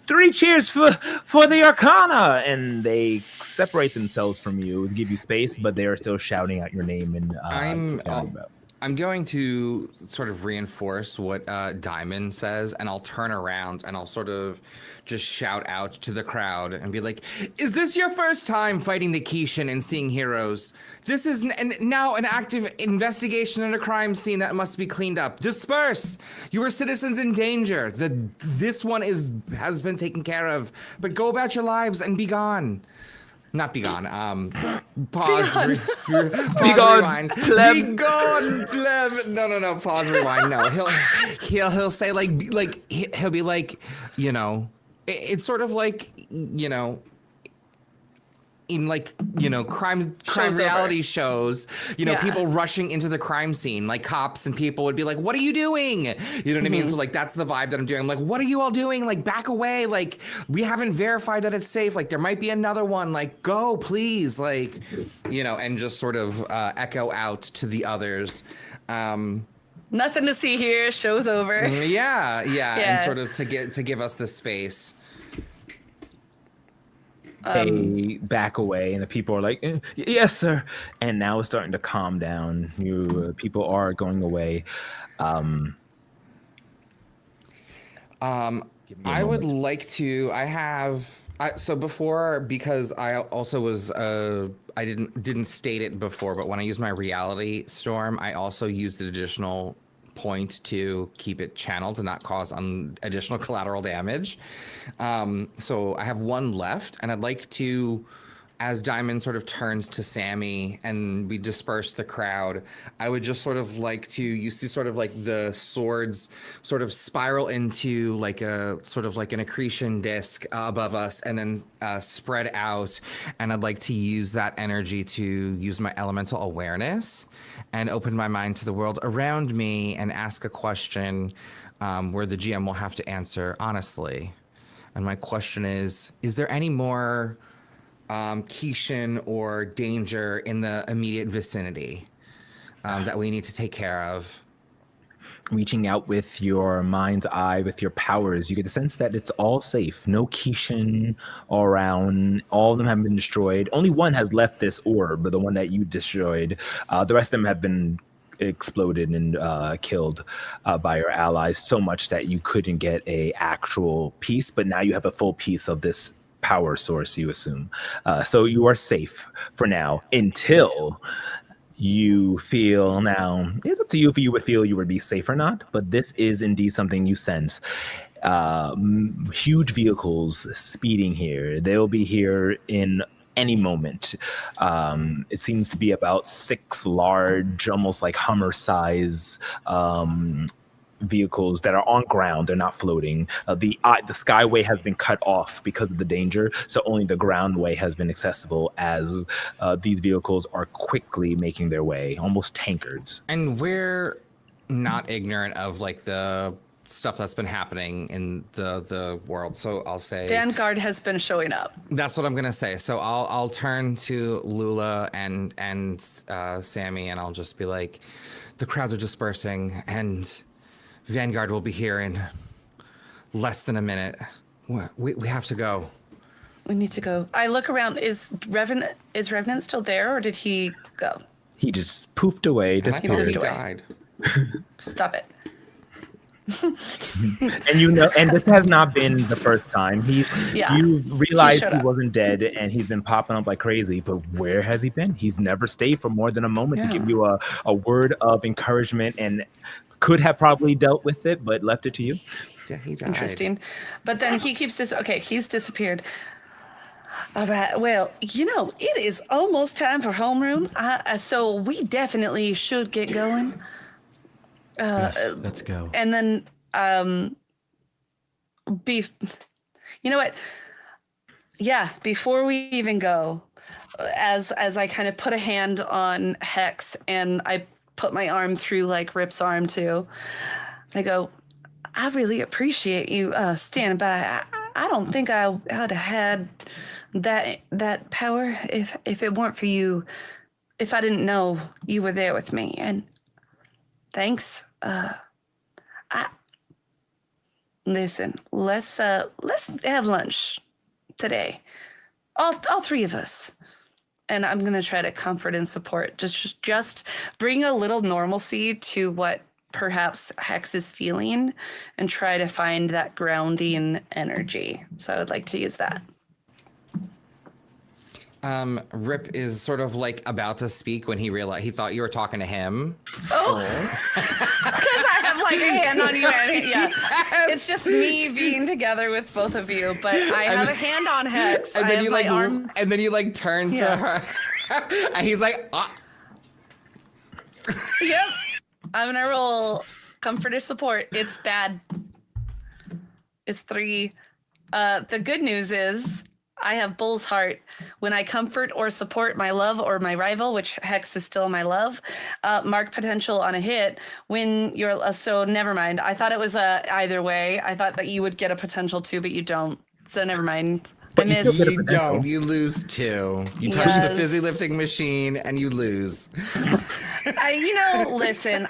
3 cheers for the Arcana! And they separate themselves from you and give you space, but they are still shouting out your name and I'm going to sort of reinforce what Diamond says, and I'll turn around and I'll sort of just shout out to the crowd and be like, is this your first time fighting the Kishin and seeing heroes? This is now an active investigation at a crime scene that must be cleaned up. Disperse! You are citizens in danger. This one has been taken care of, but go about your lives and be gone. Not be gone. Pause. Pause. Be gone, rewind. pleb. Be gone, pleb. No. Pause. Rewind. No. He'll say he'll be like, you know, it's sort of like, you know, in like, you know, crime reality shows, you know, people rushing into the crime scene, like cops and people would be like, what are you doing? You know what I mean? So like, that's the vibe that I'm doing. I'm like, what are you all doing? Like, back away. Like, we haven't verified that it's safe. Like, there might be another one. Like, go, please. Like, you know, and just sort of echo out to the others. Nothing to see here. Show's over. Yeah. And sort of to give us the space. They back away, and the people are like, yes, sir. And now it's starting to calm down. People are going away. I would like to. So before, because I also was I didn't state it before, but when I used my reality storm, I also used an additional point to keep it channeled to not cause additional collateral damage. So I have 1 left, and I'd like to, as Diamond sort of turns to Sammy and we disperse the crowd, I would just sort of like to, you see sort of like the swords sort of spiral into like a sort of like an accretion disc above us and then spread out. And I'd like to use that energy to use my elemental awareness and open my mind to the world around me and ask a question where the GM will have to answer honestly. And my question is there any more Kishin or danger in the immediate vicinity? that we need to take care of. Reaching out with your mind's eye, with your powers, you get the sense that it's all safe. No Kishin around. All of them have been destroyed. Only one has left this orb, the one that you destroyed. The rest of them have been exploded and killed by your allies, so much that you couldn't get a actual piece, but now you have a full piece of this power source, you assume. So you are safe for now until you feel, now it's up to you if you would feel you would be safe or not, but this is indeed something you sense. Huge vehicles speeding here. They'll be here in any moment. It seems to be about 6 large, almost like Hummer size vehicles that are on ground. They're not floating. The skyway has been cut off because of the danger, so only the groundway has been accessible as these vehicles are quickly making their way, almost tankards. And we're not ignorant of like the stuff that's been happening in the world. So I'll say Vanguard has been showing up. That's what I'm gonna say. So I'll turn to Lula and Sammy, and I'll just be like, the crowds are dispersing, and Vanguard will be here in less than a minute. We have to go. We need to go. I look around. Is Revenant still there, or did he go? He just poofed away. And I thought he poofed away. died. Stop it. And this has not been the first time. You realize he up. wasn't dead, and he's been popping up like crazy, but where has he been? He's never stayed for more than a moment to give you a word of encouragement, and could have probably dealt with it, but left it to you. Yeah, he died. Interesting. But then he keeps he's disappeared. All right. Well, it is almost time for homeroom. So we definitely should get going. Yes, let's go. And then, you know what? Yeah, before we even go, as I kind of put a hand on Hex and I put my arm through like Rip's arm too, I go, I really appreciate you standing by. I don't think I would have had that power if it weren't for you, if I didn't know you were there with me. And thanks. Listen, let's have lunch today. All 3 of us. And I'm gonna try to comfort and support. Just bring a little normalcy to what perhaps Hex is feeling, and try to find that grounding energy. So I would like to use that. Rip is sort of like about to speak when he realized he thought you were talking to him. Oh, because I have like a hand on you. And, yeah, Yes! it's just me being together with both of you. But I have a hand on Hex. And I then have you my like arm. and then you like turn to her, and he's like, ah. Yep. I'm gonna roll comfort or support. It's bad. It's 3. The good news is I have Bull's Heart. When I comfort or support my love or my rival, which Hex is still my love, mark potential on a hit. When you're so never mind. I thought it was either way. I thought that you would get a potential too, but you don't. So never mind. But you still get a You potential. don't. You lose 2. You touch the fizzy lifting machine and you lose. Listen, You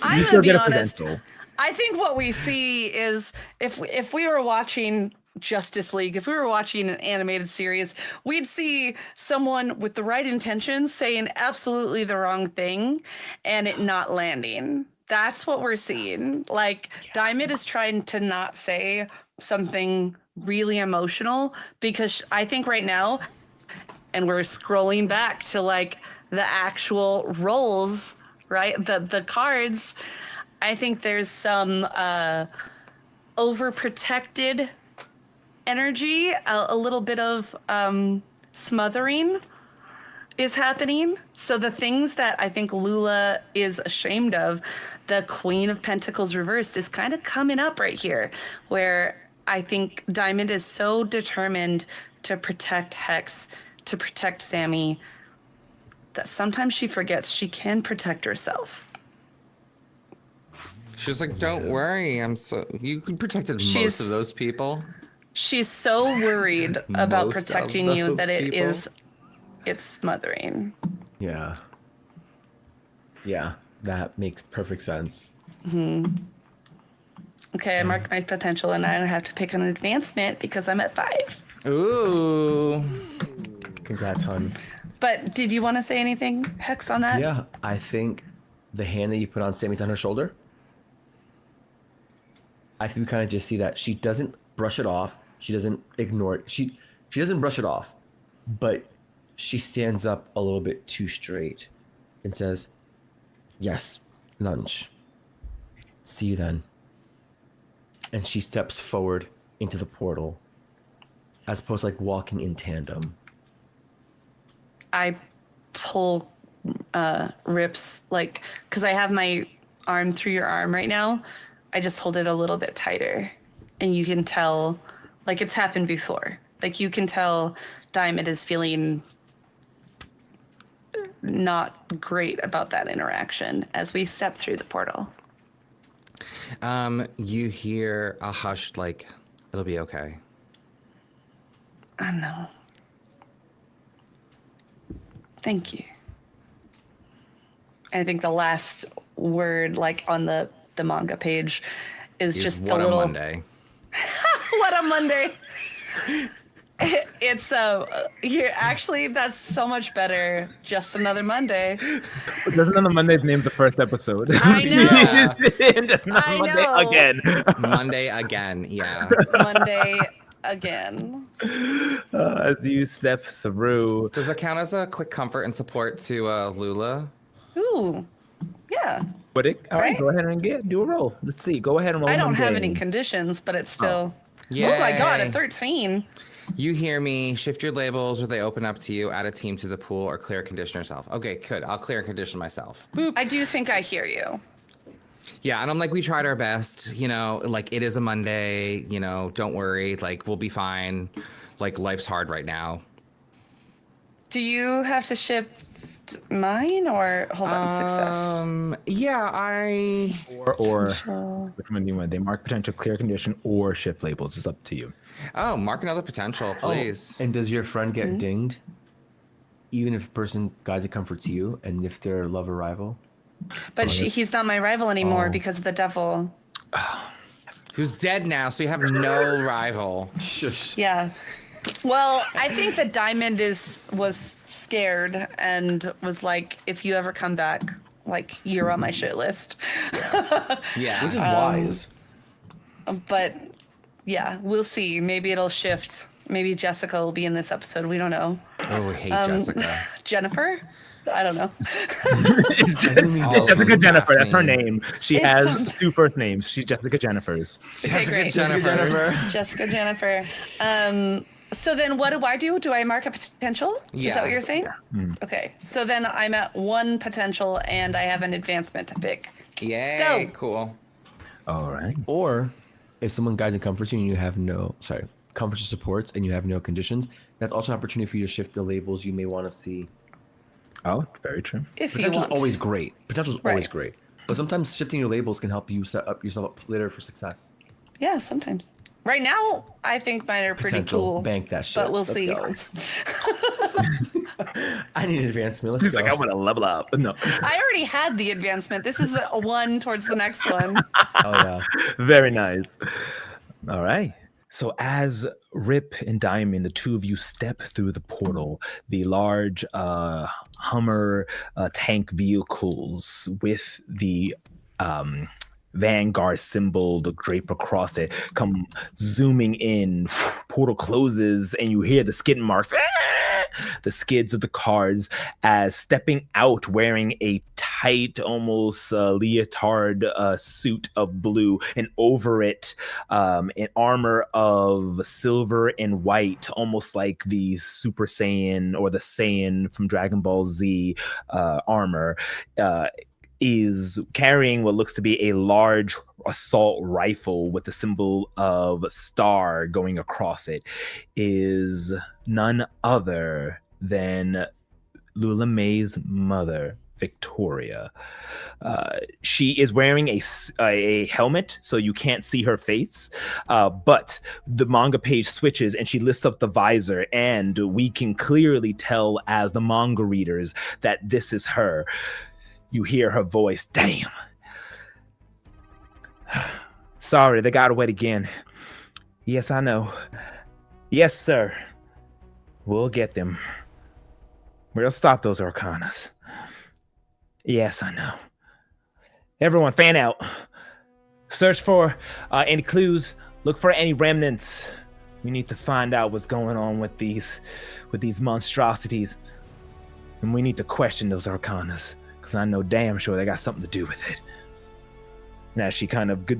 I'm still gonna be get a honest. potential. I think what we see is if we were watching Justice League, if we were watching an animated series, we'd see someone with the right intentions saying absolutely the wrong thing and it not landing. That's what we're seeing. Like, Diamond is trying to not say something really emotional, because I think right now, and we're scrolling back to like the actual rolls, right? The cards, I think there's some overprotected energy, a little bit of smothering is happening. So the things that I think Lula is ashamed of, the Queen of Pentacles reversed, is kind of coming up right here, where I think Diamond is so determined to protect Hex, to protect Sammy, that sometimes she forgets she can protect herself. She's like, don't worry. You protected most of those people. She's so worried about Most of protecting you those that people. it's smothering. Yeah. Yeah, that makes perfect sense. Okay, I marked my potential, and I have to pick an advancement because I'm at 5. Ooh. Congrats, hon. But did you want to say anything, Hex, on that? Yeah, I think the hand that you put on Sammy's on her shoulder. I think we kind of just see that she doesn't brush it off. She doesn't ignore it. She doesn't brush it off, but she stands up a little bit too straight and says, "Yes, lunch. See you then." And she steps forward into the portal, as opposed to like walking in tandem. I pull Rip's, like, because I have my arm through your arm right now. I just hold it a little bit tighter, and you can tell, like, it's happened before. Like, you can tell Diamond is feeling not great about that interaction as we step through the portal. You hear a hushed, like, it'll be okay. I know. Thank you. I think the last word, like, on the manga page is just what the little... a Monday. What a Monday. It's here, actually, that's so much better. Just another Monday. Just another Monday's named the first episode. I know. Yeah. Just another I Monday know. again. Monday again, yeah. Monday again. As you step through. Does it count as a quick comfort and support to Lula? Ooh, yeah. But all right, Right? go ahead and do a roll. Let's see. Go ahead and roll. I don't have Monday. any conditions, but it's still... Yay. Oh my god, at 13. You hear me. Shift your labels or they open up to you. Add a team to the pool or clear condition yourself. Okay, good. I'll clear and condition myself. Boop. I do think I hear you. Yeah, and I'm like, we tried our best. You know, like, it is a Monday. You know, don't worry. Like, we'll be fine. Like, life's hard right now. Do you have to shift mine or hold on, success? Yeah, I... Or Potential. which one do you want? They mark potential, clear condition, or shift labels. It's up to you. Oh, mark another potential, please. And does your friend Mm-hmm. get dinged? Even if a person guides and comforts you, and if they're love or rival? But he's not my rival anymore because of the devil. Who's dead now, so you have no rival. Shush. Yeah. Well, I think that Diamond was scared and was like, if you ever come back, like, you're on my shit list. Yeah. Which is wise. But yeah, we'll see. Maybe it'll shift. Maybe Jessica will be in this episode. We don't know. Oh, I hate Jessica. Jennifer? I don't know. It's Also Jessica Jennifer. That's her Daphne. name. She It's has something. 2 first names. She's Jessica Jennifers. Okay, great. Jessica Jennifer. So then what do I do? Do I mark a potential? Is Yeah. that what you're saying? Okay. So then I'm at 1 potential and I have an advancement to pick. Yay, Go. cool. All right. Or if someone guides and comforts you and you have comforts and supports and you have no conditions, that's also an opportunity for you to shift the labels you may want to see. Oh, very true. If you Potential is want. always great. Potential is always Right. great. But sometimes shifting your labels can help you set up yourself up later for success. Yeah, sometimes. Right now, I think mine are pretty Potential. cool. Bank that shit. But we'll Let's see. go. I need an advancement. Let's He's go. like, I want to level up. No. I already had the advancement. This is the one towards the next one. Oh yeah. Very nice. All right. So as Rip and Diamond, the two of you step through the portal, the large Hummer tank vehicles with the Vanguard symbol, the drape across it, come zooming in. Portal closes, and you hear the skid marks. The skids of the cars as stepping out wearing a tight, almost leotard suit of blue, and over it an armor of silver and white, almost like the Super Saiyan or the Saiyan from Dragon Ball Z armor, is carrying what looks to be a large assault rifle with the symbol of a star going across it, is none other than Lula-Mae's mother, Victoria. She is wearing a helmet, so you can't see her face, but the manga page switches and she lifts up the visor, and we can clearly tell as the manga readers that this is her. You hear her voice. Damn. Sorry, they got away again. Yes, I know. Yes, sir. We'll get them. We'll stop those Arcanas. Yes, I know. Everyone, fan out. Search for any clues. Look for any remnants. We need to find out what's going on with these monstrosities. And we need to question those Arcanas, because I know damn sure they got something to do with it. And as she kind of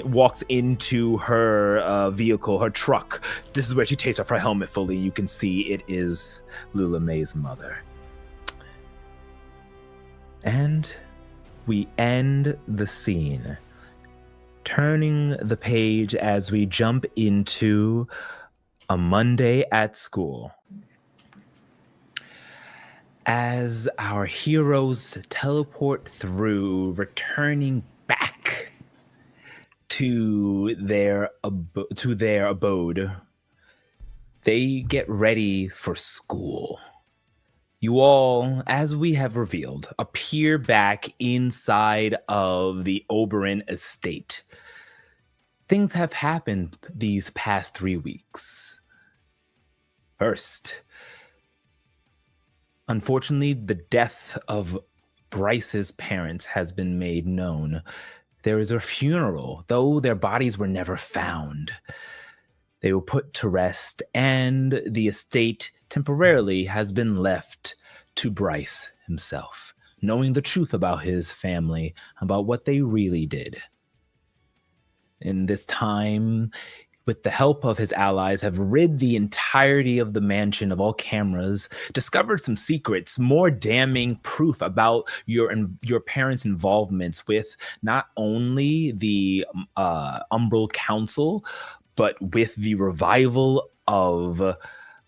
walks into her vehicle, her truck. This is where she takes off her helmet fully. You can see it is Lula-Mae's mother. And we end the scene, turning the page as we jump into a Monday at school. As our heroes teleport through, returning back to their abode, they get ready for school. You all, as we have revealed, appear back inside of the Oberon estate. Things have happened these past 3 weeks. First, unfortunately, the death of Bryce's parents has been made known. There is a funeral, though their bodies were never found. They were put to rest, and the estate temporarily has been left to Bryce himself, knowing the truth about his family, about what they really did. In this time, with the help of his allies, have rid the entirety of the mansion of all cameras, discovered some secrets, more damning proof about your parents' involvements with not only the Umbral Council, but with the revival of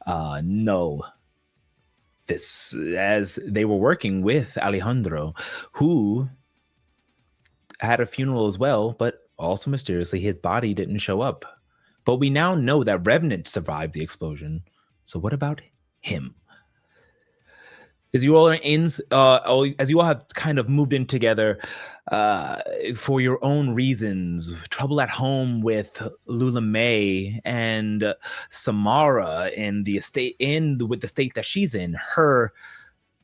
Null. This, as they were working with Alejandro, who had a funeral as well, but also mysteriously his body didn't show up. But we now know that Revenant survived the explosion. So what about him? As you all have kind of moved in together for your own reasons, trouble at home with Lula-Mae and Samara and the estate, with the state that she's in, her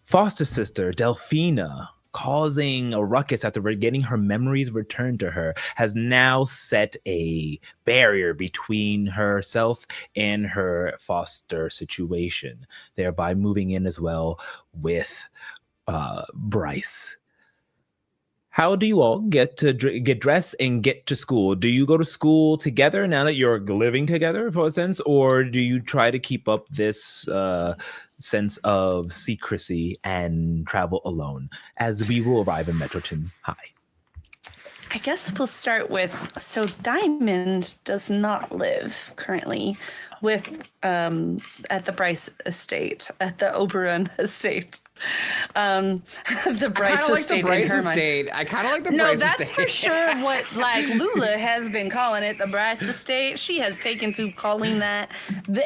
foster sister Delphina, causing a ruckus after getting her memories returned to her, has now set a barrier between herself and her foster situation, thereby moving in as well with Bryce. How do you all get dressed and get to school? Do you go to school together now that you're living together, for a sense, or do you try to keep up this sense of secrecy and travel alone, as we will arrive in Metroton High? I guess we'll start with, so Diamond does not live currently with at the Bryce estate, at the Oberon estate. The Bryce estate. I kind of like the Bryce estate. No, that's for sure what Lula has been calling it, the Bryce estate. She has taken to calling that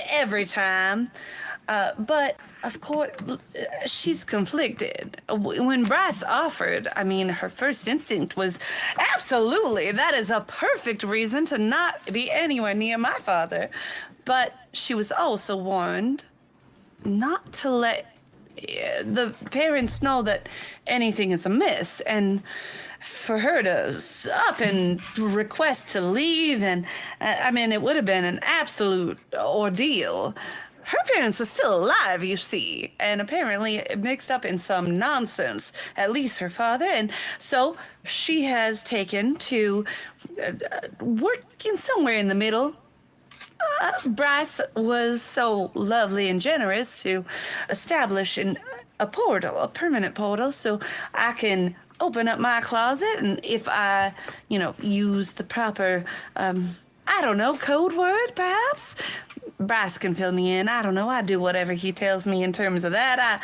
every time. But of course, she's conflicted. When Bryce offered, her first instinct was, absolutely, that is a perfect reason to not be anywhere near my father. But she was also warned not to let the parents know that anything is amiss, and for her to up and request to leave, and it would have been an absolute ordeal. Her parents are still alive, you see, and apparently mixed up in some nonsense, at least her father. And so she has taken to working somewhere in the middle. Bryce was so lovely and generous to establish a portal, a permanent portal, so I can open up my closet, and if I, use the proper, code word, perhaps, Bryce can fill me in. I don't know. I do whatever he tells me in terms of that.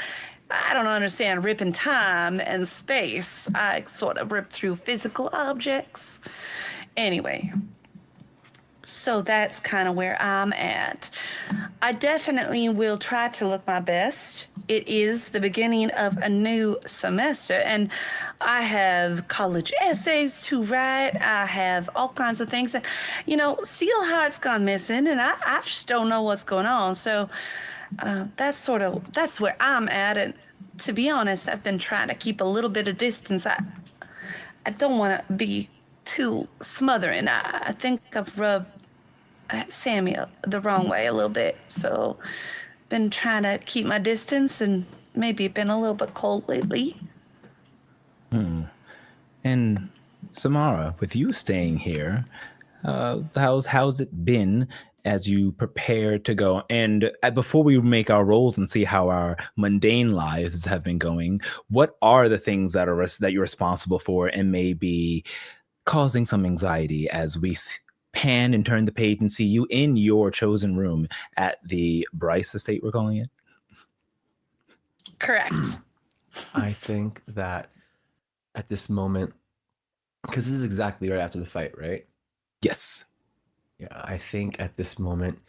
I don't understand ripping time and space. I sort of rip through physical objects. Anyway. So that's kind of where I'm at. I definitely will try to look my best. It is the beginning of a new semester, and I have college essays to write. I have all kinds of things. And, Steel Heart's gone missing, and I just don't know what's going on. So that's where I'm at. And to be honest, I've been trying to keep a little bit of distance. I don't want to be too smothering. I think I've rubbed Sammy the wrong way a little bit. So been trying to keep my distance and maybe been a little bit cold lately. And Samara, with you staying here, how's it been as you prepare to go? And before we make our rolls and see how our mundane lives have been going, what are the things that you're responsible for and may be causing some anxiety as we pan and turn the page and see you in your chosen room at the Bryce estate, we're calling it? Correct. I think that at this moment, because this is exactly right after the fight, right? Yes. Yeah, I think at this moment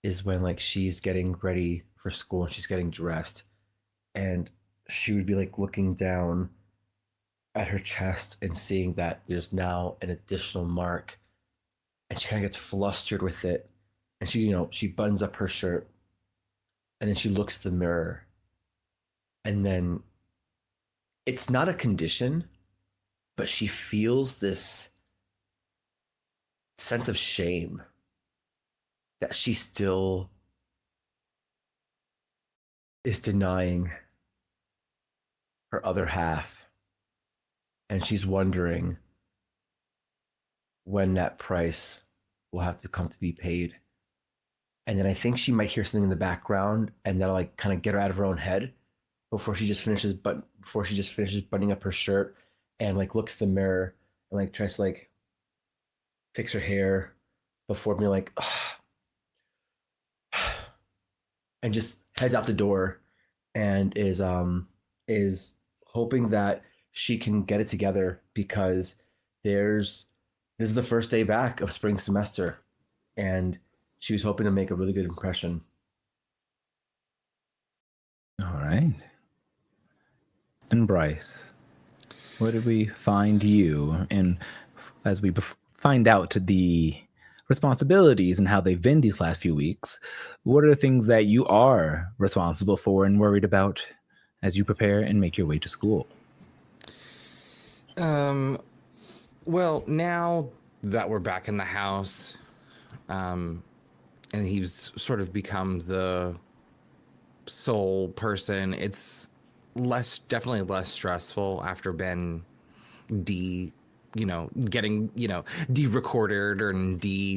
is when like she's getting ready for school and she's getting dressed, and she would be like looking down at her chest and seeing that there's now an additional mark, and she kind of gets flustered with it, and she buttons up her shirt, and then she looks at the mirror, and then it's not a condition, but she feels this sense of shame that she still is denying her other half. And she's wondering when that price will have to come to be paid. And then I think she might hear something in the background, and that'll like kind of get her out of her own head before she just finishes buttoning up her shirt and like looks in the mirror and like tries to like fix her hair before being like, and just heads out the door and is hoping that she can get it together, because this is the first day back of spring semester, and she was hoping to make a really good impression. All right. And Bryce, where did we find you? And as we find out the responsibilities and how they've been these last few weeks, what are the things that you are responsible for and worried about as you prepare and make your way to school? Well, now that we're back in the house, and he's sort of become the sole person, it's definitely less stressful after Ben getting, de-recorded or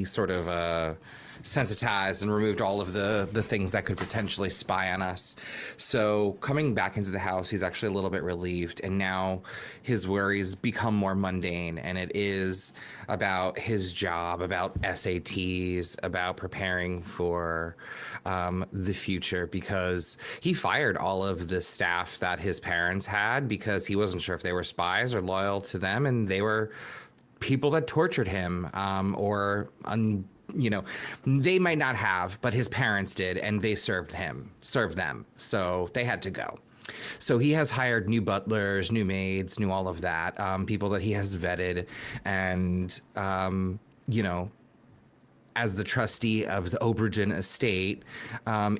sort of sensitized and removed all of the things that could potentially spy on us. So coming back into the house, he's actually a little bit relieved, and now his worries become more mundane, and it is about his job, about SATs, about preparing for the future, because he fired all of the staff that his parents had because he wasn't sure if they were spies or loyal to them, and they were people that tortured him, they might not have, but his parents did, and they served them, so they had to go. So he has hired new butlers, new maids, new all of that, people that he has vetted, and as the trustee of the Obergen estate,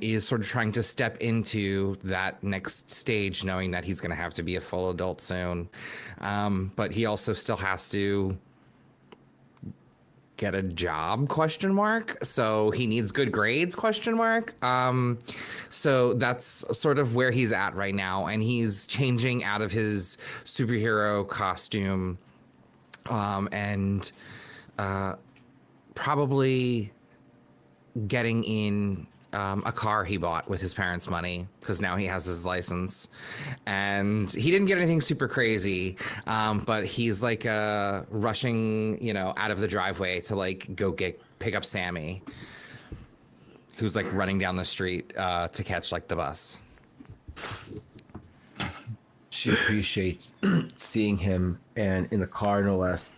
is sort of trying to step into that next stage, knowing that he's going to have to be a full adult soon, but he also still has to get a job ? So he needs good grades ? So that's sort of where he's at right now, and he's changing out of his superhero costume, and probably getting in a car he bought with his parents' money, because now he has his license, and he didn't get anything super crazy, but he's like rushing out of the driveway to like go pick up Sammy, who's like running down the street to catch like the bus. She appreciates seeing him, and in the car no less,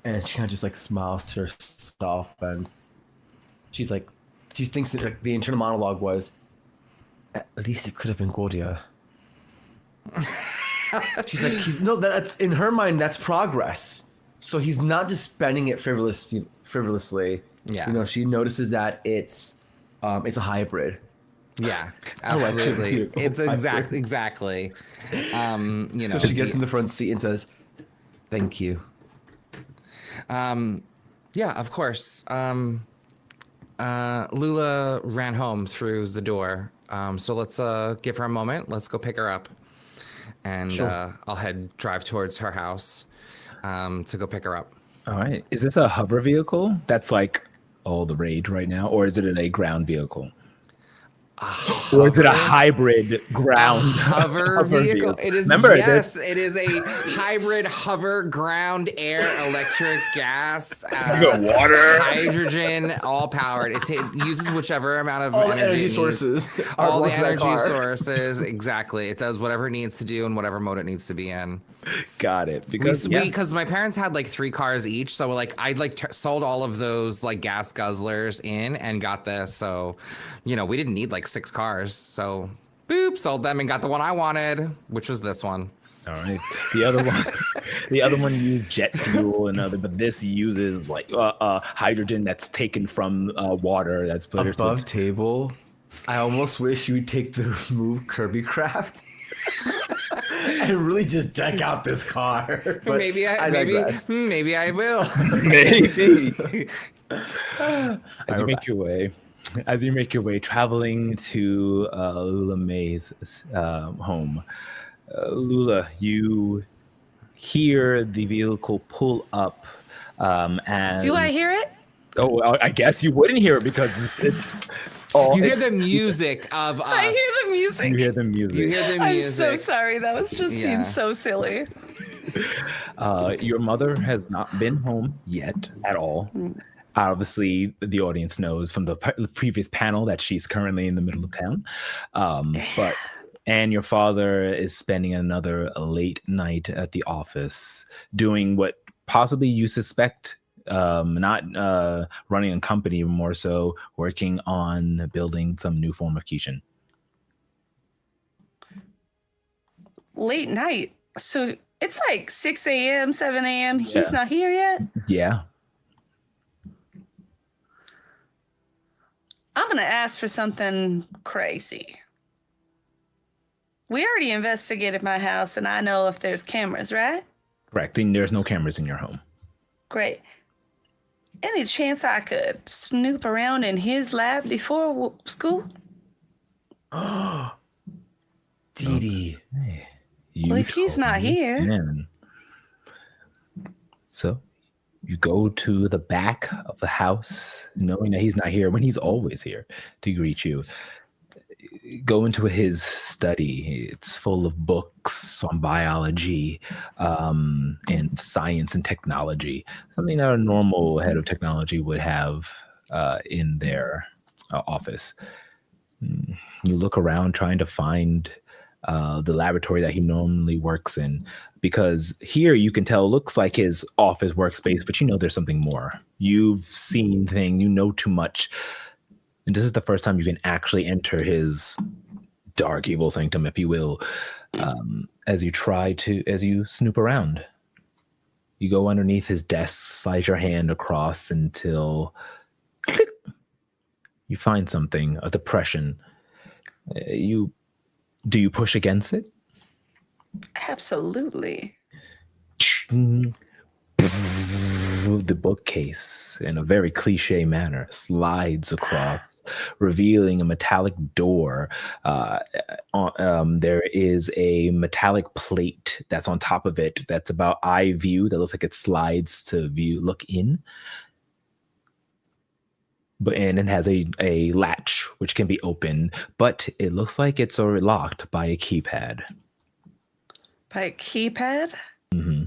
and she kind of just like smiles to herself, and She's like, she thinks that like, the internal monologue was, at least it could have been Gordia. She's like, that's in her mind, that's progress. So he's not just spending it frivolously. Yeah. She notices that it's a hybrid. Yeah, Electric absolutely. vehicle It's hybrid. exactly. So she gets in the front seat and says, "Thank you." Yeah, of course. Lula ran home through the door. So let's give her a moment. Let's go pick her up. And Sure. I'll drive towards her house to go pick her up. All right. Is this a hover vehicle that's like all the rage right now, or is it a ground vehicle? Or is it a hybrid ground Hover vehicle? It is. Remember, yes, it is a hybrid hover ground air electric gas water, hydrogen, all powered. It uses whichever amount of All the energy energy it needs. sources. All the belong to that energy car. sources, exactly. It does whatever it needs to do and whatever mode it needs to be in. Got it. Because Because my parents had like 3 cars each, so like I sold all of those like gas guzzlers in and got this. So, we didn't need like 6 cars. So, boop, sold them and got the one I wanted, which was this one. All right. The other one used jet fuel but this uses like hydrogen that's taken from water that's put Above table. I almost wish you would take the move Kirby Craft. And really just deck out this car. But maybe I will. Maybe. As you make your way traveling to Lula-Mae's home, Lula, you hear the vehicle pull up, and Do I hear it? Oh, I guess you wouldn't hear it because it's. You hear the music of us. I hear the music. You hear the music. You hear the I'm music. so sorry. That was just being so silly. Your mother has not been home yet at all. Obviously, the audience knows from the previous panel that she's currently in the middle of town. And your father is spending another late night at the office doing what possibly you suspect, not running a company, more so working on building some new form of Kishin. Late night. So it's like 6 a.m., 7 a.m. He's not here yet? Yeah. I'm going to ask for something crazy. We already investigated my house, and I know if there's cameras, right? Correct. There's no cameras in your home. Great. Any chance I could snoop around in his lab before school? Dee Dee. Hey, Well, if he's not here. can. So you go to the back of the house, knowing that he's not here when he's always here to greet you. Go into his study. It's full of books on biology and science and technology, something that a normal head of technology would have in their office. You look around trying to find the laboratory that he normally works in, because here you can tell it looks like his office workspace, but there's something more. You've seen things, too much. And this is the first time you can actually enter his dark evil sanctum, if you will, as you snoop around. You go underneath his desk, slide your hand across until you find something, a depression. Do you push against it? Absolutely. The bookcase, in a very cliche manner, slides across, revealing a metallic door. There is a metallic plate that's on top of it that's about eye view, that looks like it slides to look in. And it has a latch which can be opened, but it looks like it's already locked by a keypad. By a keypad? Mm-hmm.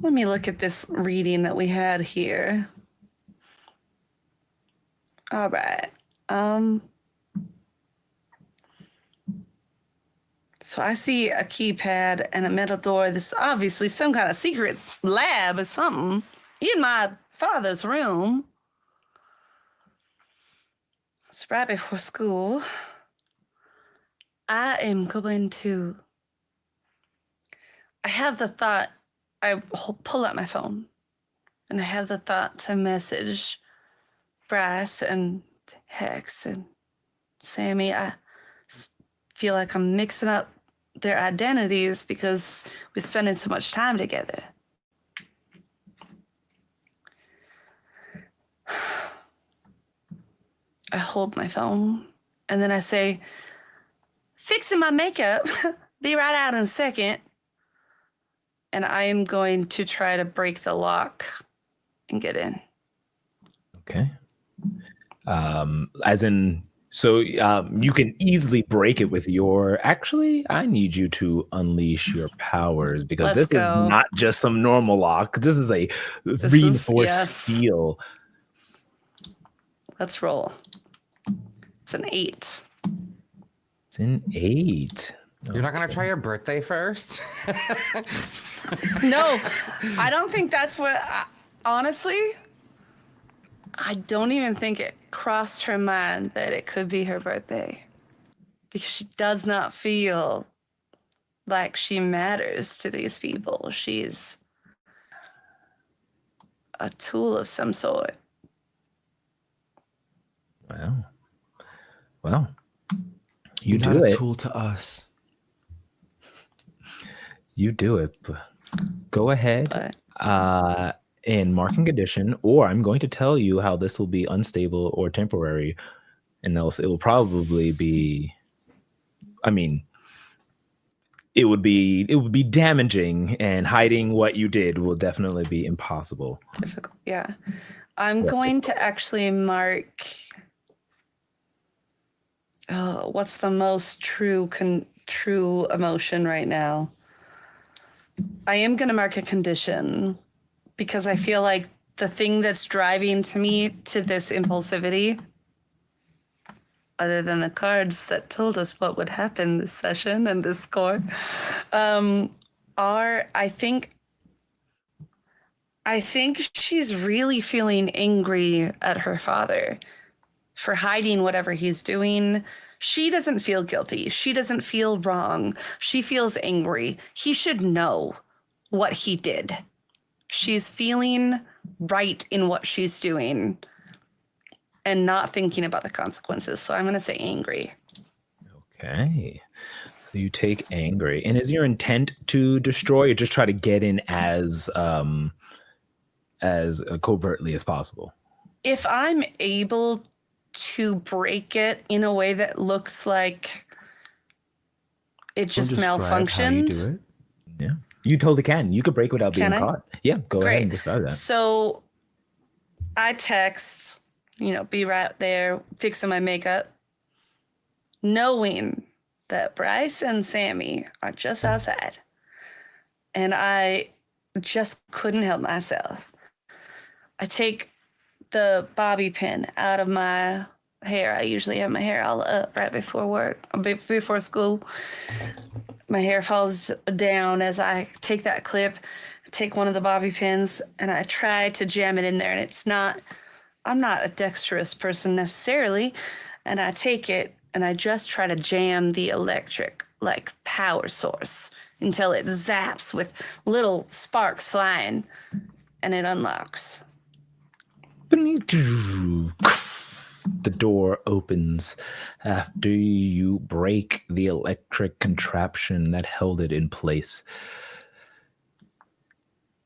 Let me look at this reading that we had here. All right. So I see a keypad and a metal door. This is obviously some kind of secret lab or something in my father's room. It's right before school. I am going to... I have the thought, I pull out my phone, and I have the thought to message Bryce and Hex and Sammy. I feel like I'm mixing up their identities because we're spending so much time together. I hold my phone, and then I say, fixing my makeup. Be right out in a second. And I am going to try to break the lock and get in. Okay. You can easily break it with your... Actually, I need you to unleash your powers because Let's this go. is not just some normal lock. This is a reinforced steel. Let's roll. It's an 8. It's an 8. You're not gonna try your birthday first? No, I don't think that's what... honestly, I don't even think it crossed her mind that it could be her birthday. Because she does not feel like she matters to these people. She's a tool of some sort. Well, you You're do not it. a tool to us. You do it. Go ahead But in marking condition, or I'm going to tell you how this will be unstable or temporary, and else it will probably be... I mean, it would be damaging, and hiding what you did will definitely be impossible. difficult, yeah. I'm going to actually mark... what's the most true emotion right now? I am going to mark a condition because I feel like the thing that's driving me to this impulsivity, other than the cards that told us what would happen this session and this score, are, I think she's really feeling angry at her father for hiding whatever he's doing. She doesn't feel guilty. She doesn't feel wrong. She feels angry. He should know what he did. She's feeling right in what she's doing and not thinking about the consequences. So I'm going to say angry. Okay. So you take angry. And is your intent to destroy or just try to get in as covertly as possible? If I'm able to break it in a way that looks like it just malfunctioned. How you do it? Yeah. You totally can. You could break without being caught. Yeah, go ahead and describe that. So I text, be right there, fixing my makeup, knowing that Bryce and Sammy are just outside. And I just couldn't help myself. I take the bobby pin out of my hair. I usually have my hair all up right before school. My hair falls down as I take that clip, take one of the bobby pins, and I try to jam it in there. And I'm not a dexterous person necessarily. And I take it and I just try to jam the electric, power source until it zaps with little sparks flying and it unlocks. The door opens after you break the electric contraption that held it in place.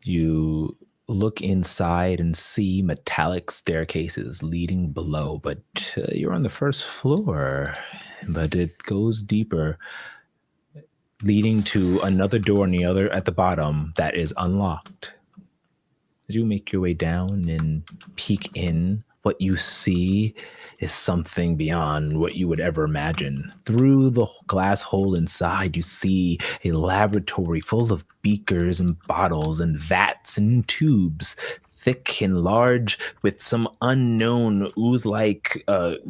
You look inside and see metallic staircases leading below, but you're on the first floor. But it goes deeper, leading to another door at the bottom that is unlocked. As you make your way down and peek in, what you see is something beyond what you would ever imagine. Through the glass hole inside, you see a laboratory full of beakers and bottles and vats and tubes thick and large with some unknown ooze-like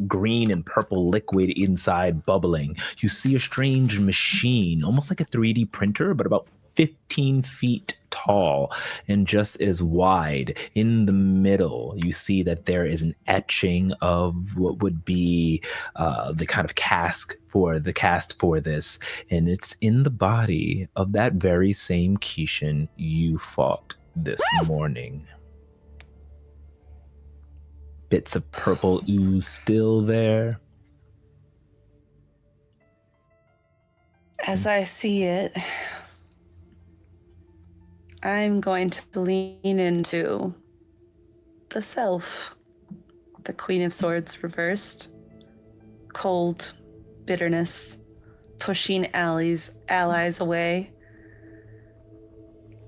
green and purple liquid inside bubbling. You see a strange machine, almost like a 3D printer, but about 15 feet tall and just as wide. In the middle, you see that there is an etching of what would be the kind of cast for this, and it's in the body of that very same Kishin you fought this morning. Bits of purple ooze still there. As I see it, I'm going to lean into the self, the Queen of Swords reversed, cold bitterness, pushing allies away.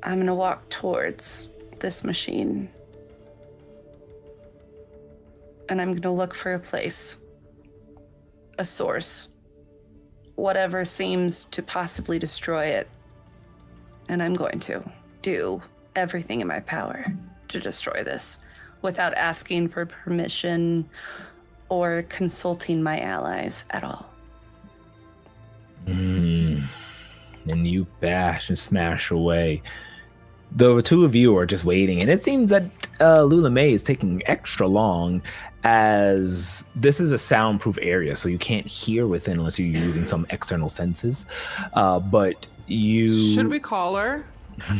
I'm going to walk towards this machine. And I'm going to look for a place, a source, whatever seems to possibly destroy it. And I'm going to do everything in my power to destroy this without asking for permission or consulting my allies at all. And you bash and smash away. The two of you are just waiting, and it seems that Lula-Mae is taking extra long, as this is a soundproof area, so you can't hear within unless you're using some external senses. But you... Should we call her?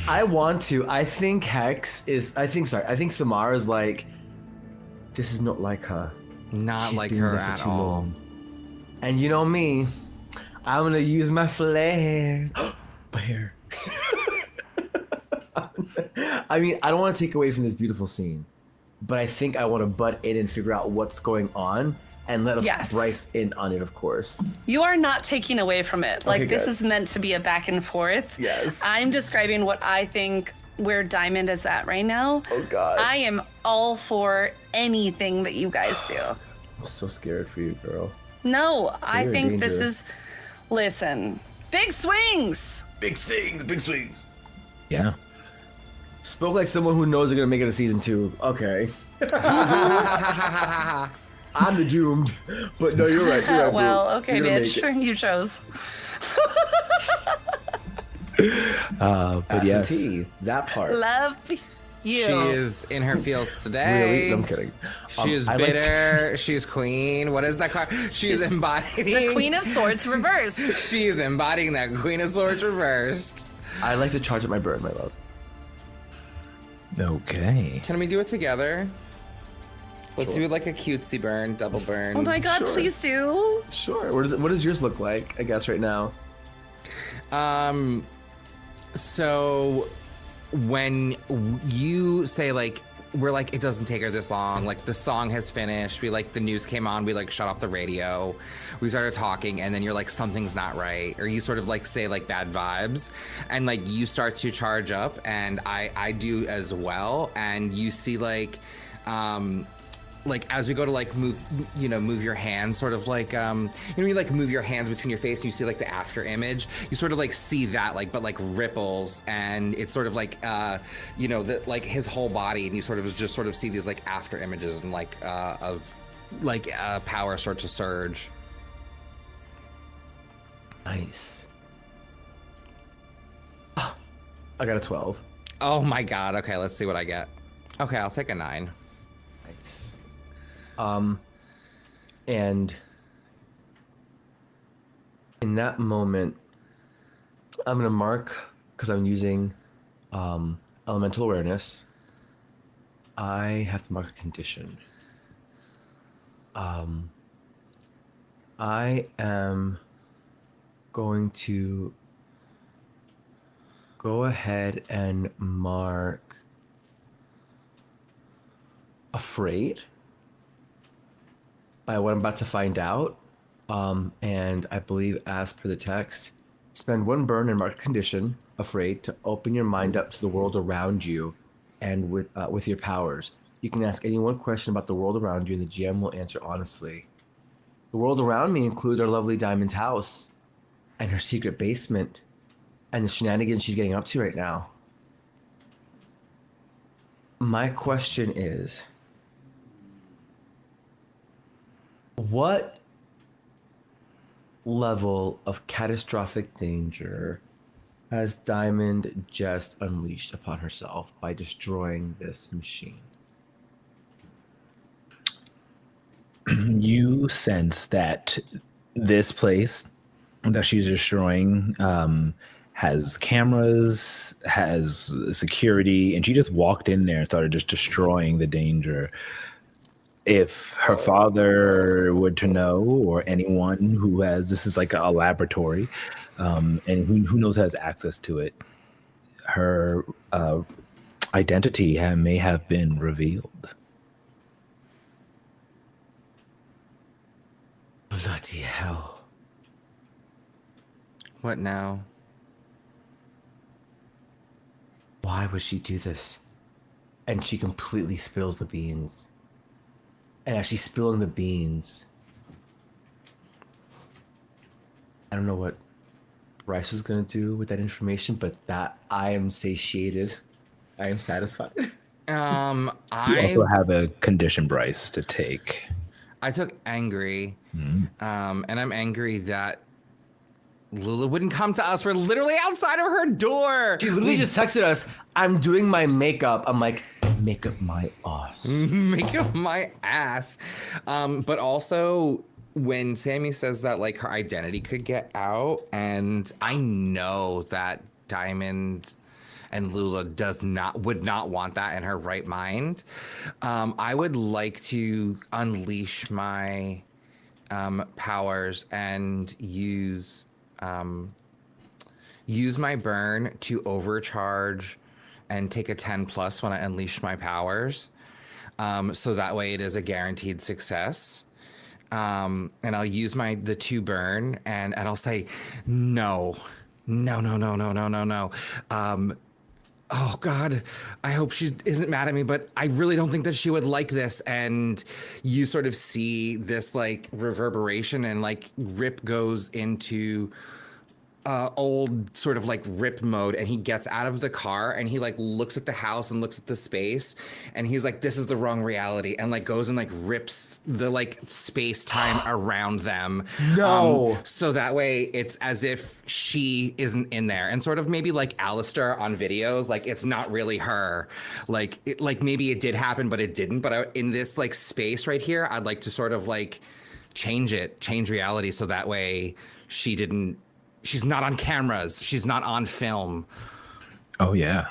I want to. I think Samara's like, this is not like her. Not She's like been her there for at too all. long. And you know me, I'm gonna use my flares. My hair. I mean, I don't want to take away from this beautiful scene, but I think I want to butt in and figure out what's going on and let Bryce in on it, of course. You are not taking away from it. Like, this good. is meant to be a back and forth. Yes. I'm describing what I think where Diamond is at right now. Oh, God. I am all for anything that you guys do. I'm so scared for you, girl. No, I You're in think this danger. is... Listen, big swings! Big swings. Yeah. Spoke like someone who knows they're gonna make it a season 2. Okay. I'm the doomed, but no, you're right. Well, Boo. okay, You're gonna bitch. make it. You chose. But yes. Absentee, that part. Love you. She is in her feels today. Really? I'm kidding. She is I like bitter. She's queen. What is that card? She's embodying. The Queen of Swords reversed. She's embodying that Queen of Swords reversed. I like to charge up my burn, my love. Okay. Can we do it together? Let's do like a cutesy burn, double burn. Oh my god, Sure. please do. Sure. What does yours look like, I guess, right now? So when you say like, we're like, it doesn't take her this long, like the song has finished, we like, the news came on, we like shut off the radio, we started talking, and then you're like, something's not right, or you sort of like say like bad vibes, and like you start to charge up, and I do as well, and you see like as we go to like move your hands, sort of like you like move your hands between your face and you see like the after image, you sort of like see that like, but like ripples, and it's sort of like like his whole body, and you sort of just see these like after images and like of like power start to surge. Nice. I got a 12. Oh my god. Okay, let's see what I get. Okay, I'll take a 9. Nice. And in that moment, I'm gonna mark, because I'm using elemental awareness. I have to mark a condition. I am going to go ahead and mark afraid by what I'm about to find out. And I believe, as per the text, spend 1 burn and mark a condition, afraid, to open your mind up to the world around you and with your powers. You can ask any one question about the world around you, and the GM will answer honestly. The world around me includes our lovely Diamond's house and her secret basement and the shenanigans she's getting up to right now. My question is, what level of catastrophic danger has Diamond just unleashed upon herself by destroying this machine? You sense that this place that she's destroying has cameras, has security, and she just walked in there and started just destroying the danger. If her father would to know, or anyone who has, this is like a laboratory, and who knows has access to it, her identity may have been revealed. Bloody hell. What now? Why would she do this? And she completely spills the beans. And as she's spilling the beans, I don't know what Bryce was going to do with that information, but that I am satiated. I am satisfied. You I also have a condition, Bryce, to take. took angry, and I'm angry that Lula wouldn't come to us. We're literally outside of her door. She literally just texted us, I'm doing my makeup. I'm like, make up my ass. Make up my ass. But also when Sammy says that like her identity could get out, and I know that Diamond and Lula would not want that in her right mind. I would like to unleash my powers and use my burn to overcharge and take a 10 plus when I unleash my powers. So that way it is a guaranteed success. And I'll use the 2 burn and I'll say, no. Oh God, I hope she isn't mad at me, but I really don't think that she would like this. And you sort of see this like reverberation, and like Rip goes into old sort of like Rip mode, and he gets out of the car and he like looks at the house and looks at the space, and he's like, this is the wrong reality, and like goes and like rips the like space time around them. No. So that way it's as if she isn't in there, and sort of maybe like Alistair on videos, like it's not really her, like maybe it did happen but it didn't, but in this like space right here, I'd like to sort of like change reality so that way she's not on cameras. She's not on film. Oh, yeah.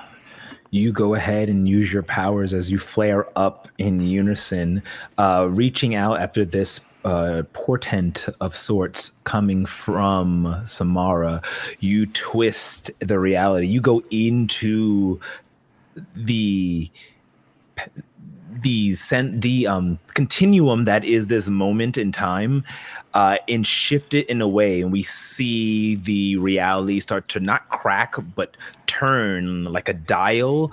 You go ahead and use your powers as you flare up in unison, reaching out after this portent of sorts coming from Samara. You twist the reality. You go into the continuum that is this moment in time, and shift it in a way, and we see the reality start to not crack but turn like a dial,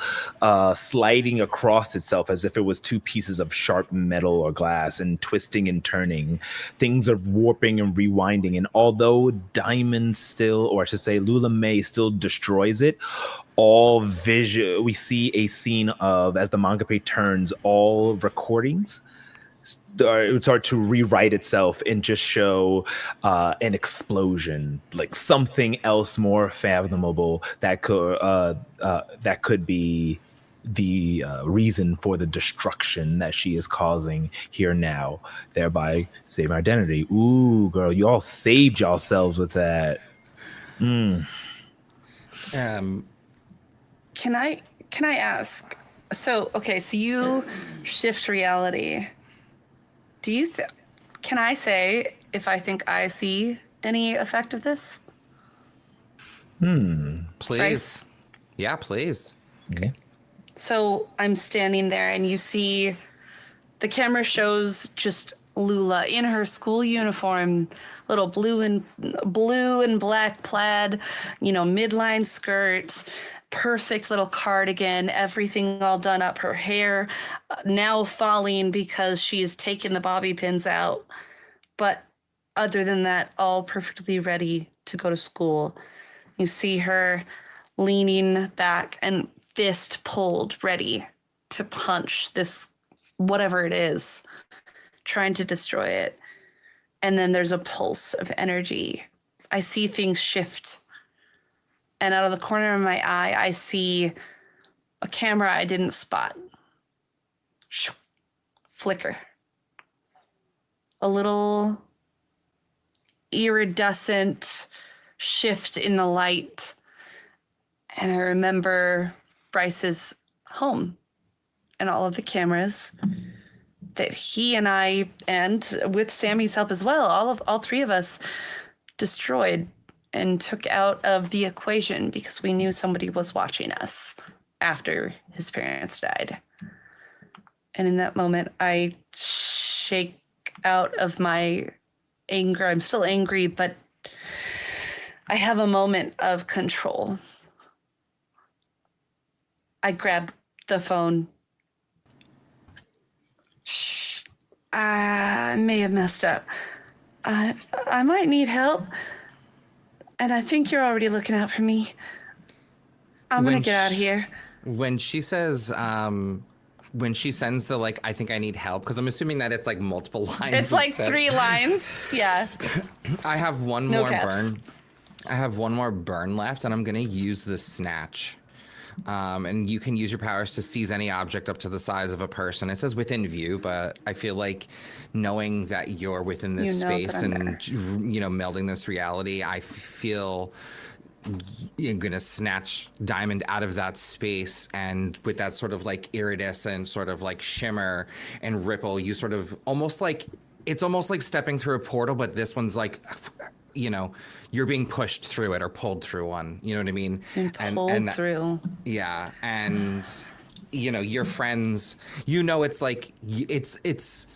sliding across itself as if it was 2 pieces of sharp metal or glass, and twisting and turning. Things are warping and rewinding, and although Diamond still, or I should say Lula-Mae still destroys it, all vision, we see a scene of, as the manga page turns, all recordings start to rewrite itself and just show an explosion, like something else more fathomable that could be the reason for the destruction that she is causing here now, thereby saving identity. Ooh, girl, you all saved yourselves with that. Can I ask? So you shift reality. Do you can I say if I think I see any effect of this? Please. Bryce? Yeah, please. Okay. So I'm standing there, and you see the camera shows just Lula in her school uniform, little blue and black plaid, midline skirt, perfect little cardigan, everything all done up, her hair now falling because she's taken the bobby pins out. But other than that, all perfectly ready to go to school. You see her leaning back and fist pulled, ready to punch this, whatever it is, trying to destroy it. And then there's a pulse of energy. I see things shift. And out of the corner of my eye, I see a camera I didn't spot. Flicker. A little iridescent shift in the light. And I remember Bryce's home and all of the cameras that he and I, and with Sammy's help as well, all three of us destroyed and took out of the equation because we knew somebody was watching us after his parents died. And in that moment, I shake out of my anger. I'm still angry, but I have a moment of control. I grab the phone. Shh. I may have messed up. I might need help. And I think you're already looking out for me. I'm going to get out of here. When she says, when she sends the, like, I think I need help, because I'm assuming that it's like multiple lines. It's like 3 lines. Yeah. I have one No more caps. burn. I have one more burn left, and I'm going to use the snatch. And you can use your powers to seize any object up to the size of a person. It says within view, but I feel like knowing that you're within this space and, melding this reality, I feel you're going to snatch Diamond out of that space. And with that sort of like iridescent sort of like shimmer and ripple, you sort of it's almost like stepping through a portal, but this one's like, you're being pushed through it or pulled through one. You know what I mean? And pulled through. Yeah. And, your friends, it's like, it's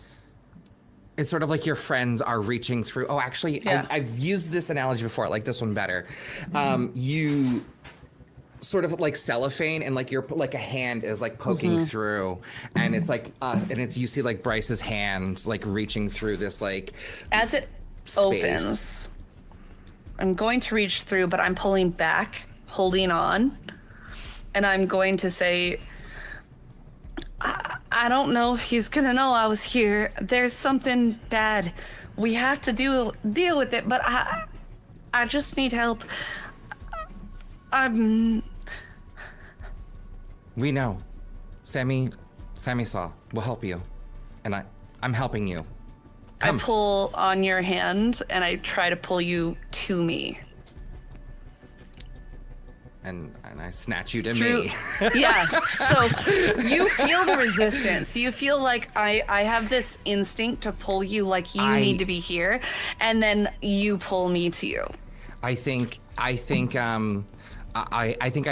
sort of like your friends are reaching through. Oh, actually, yeah. I've used this analogy before. I like this one better. You sort of like cellophane and like a hand is like poking through, and it's like, you see like Bryce's hand like reaching through this like as it space. Opens. I'm going to reach through, but I'm pulling back, holding on, and I'm going to say, I don't know if he's gonna know I was here. There's something bad. We have to deal with it, but I just need help. We know. Sammy saw. We'll help you. And I'm helping you. Come. I pull on your hand and I try to pull you to me. And I snatch you to me. Yeah. So you feel the resistance. You feel like I have this instinct to pull you, like you need to be here, and then you pull me to you. I think I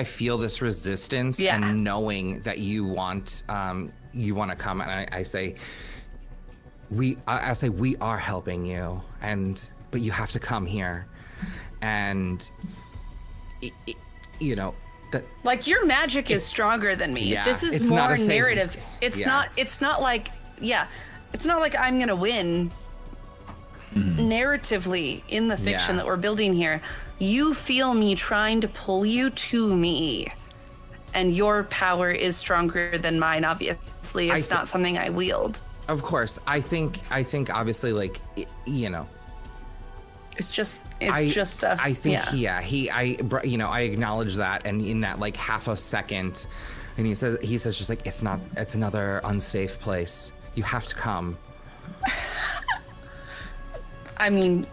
feel this resistance, and knowing that you want to come, and I say, we are helping you, but you have to come here, and that, like, your magic is stronger than me. Yeah, this is it's more narrative. It's not like I'm gonna win narratively in the fiction that we're building here. You feel me trying to pull you to me, and your power is stronger than mine. Obviously, it's not something I wield. Of course, I think obviously, like, it's just stuff. I think I acknowledge that, and in that like half a second, and he says just like, it's another unsafe place. You have to come. I mean,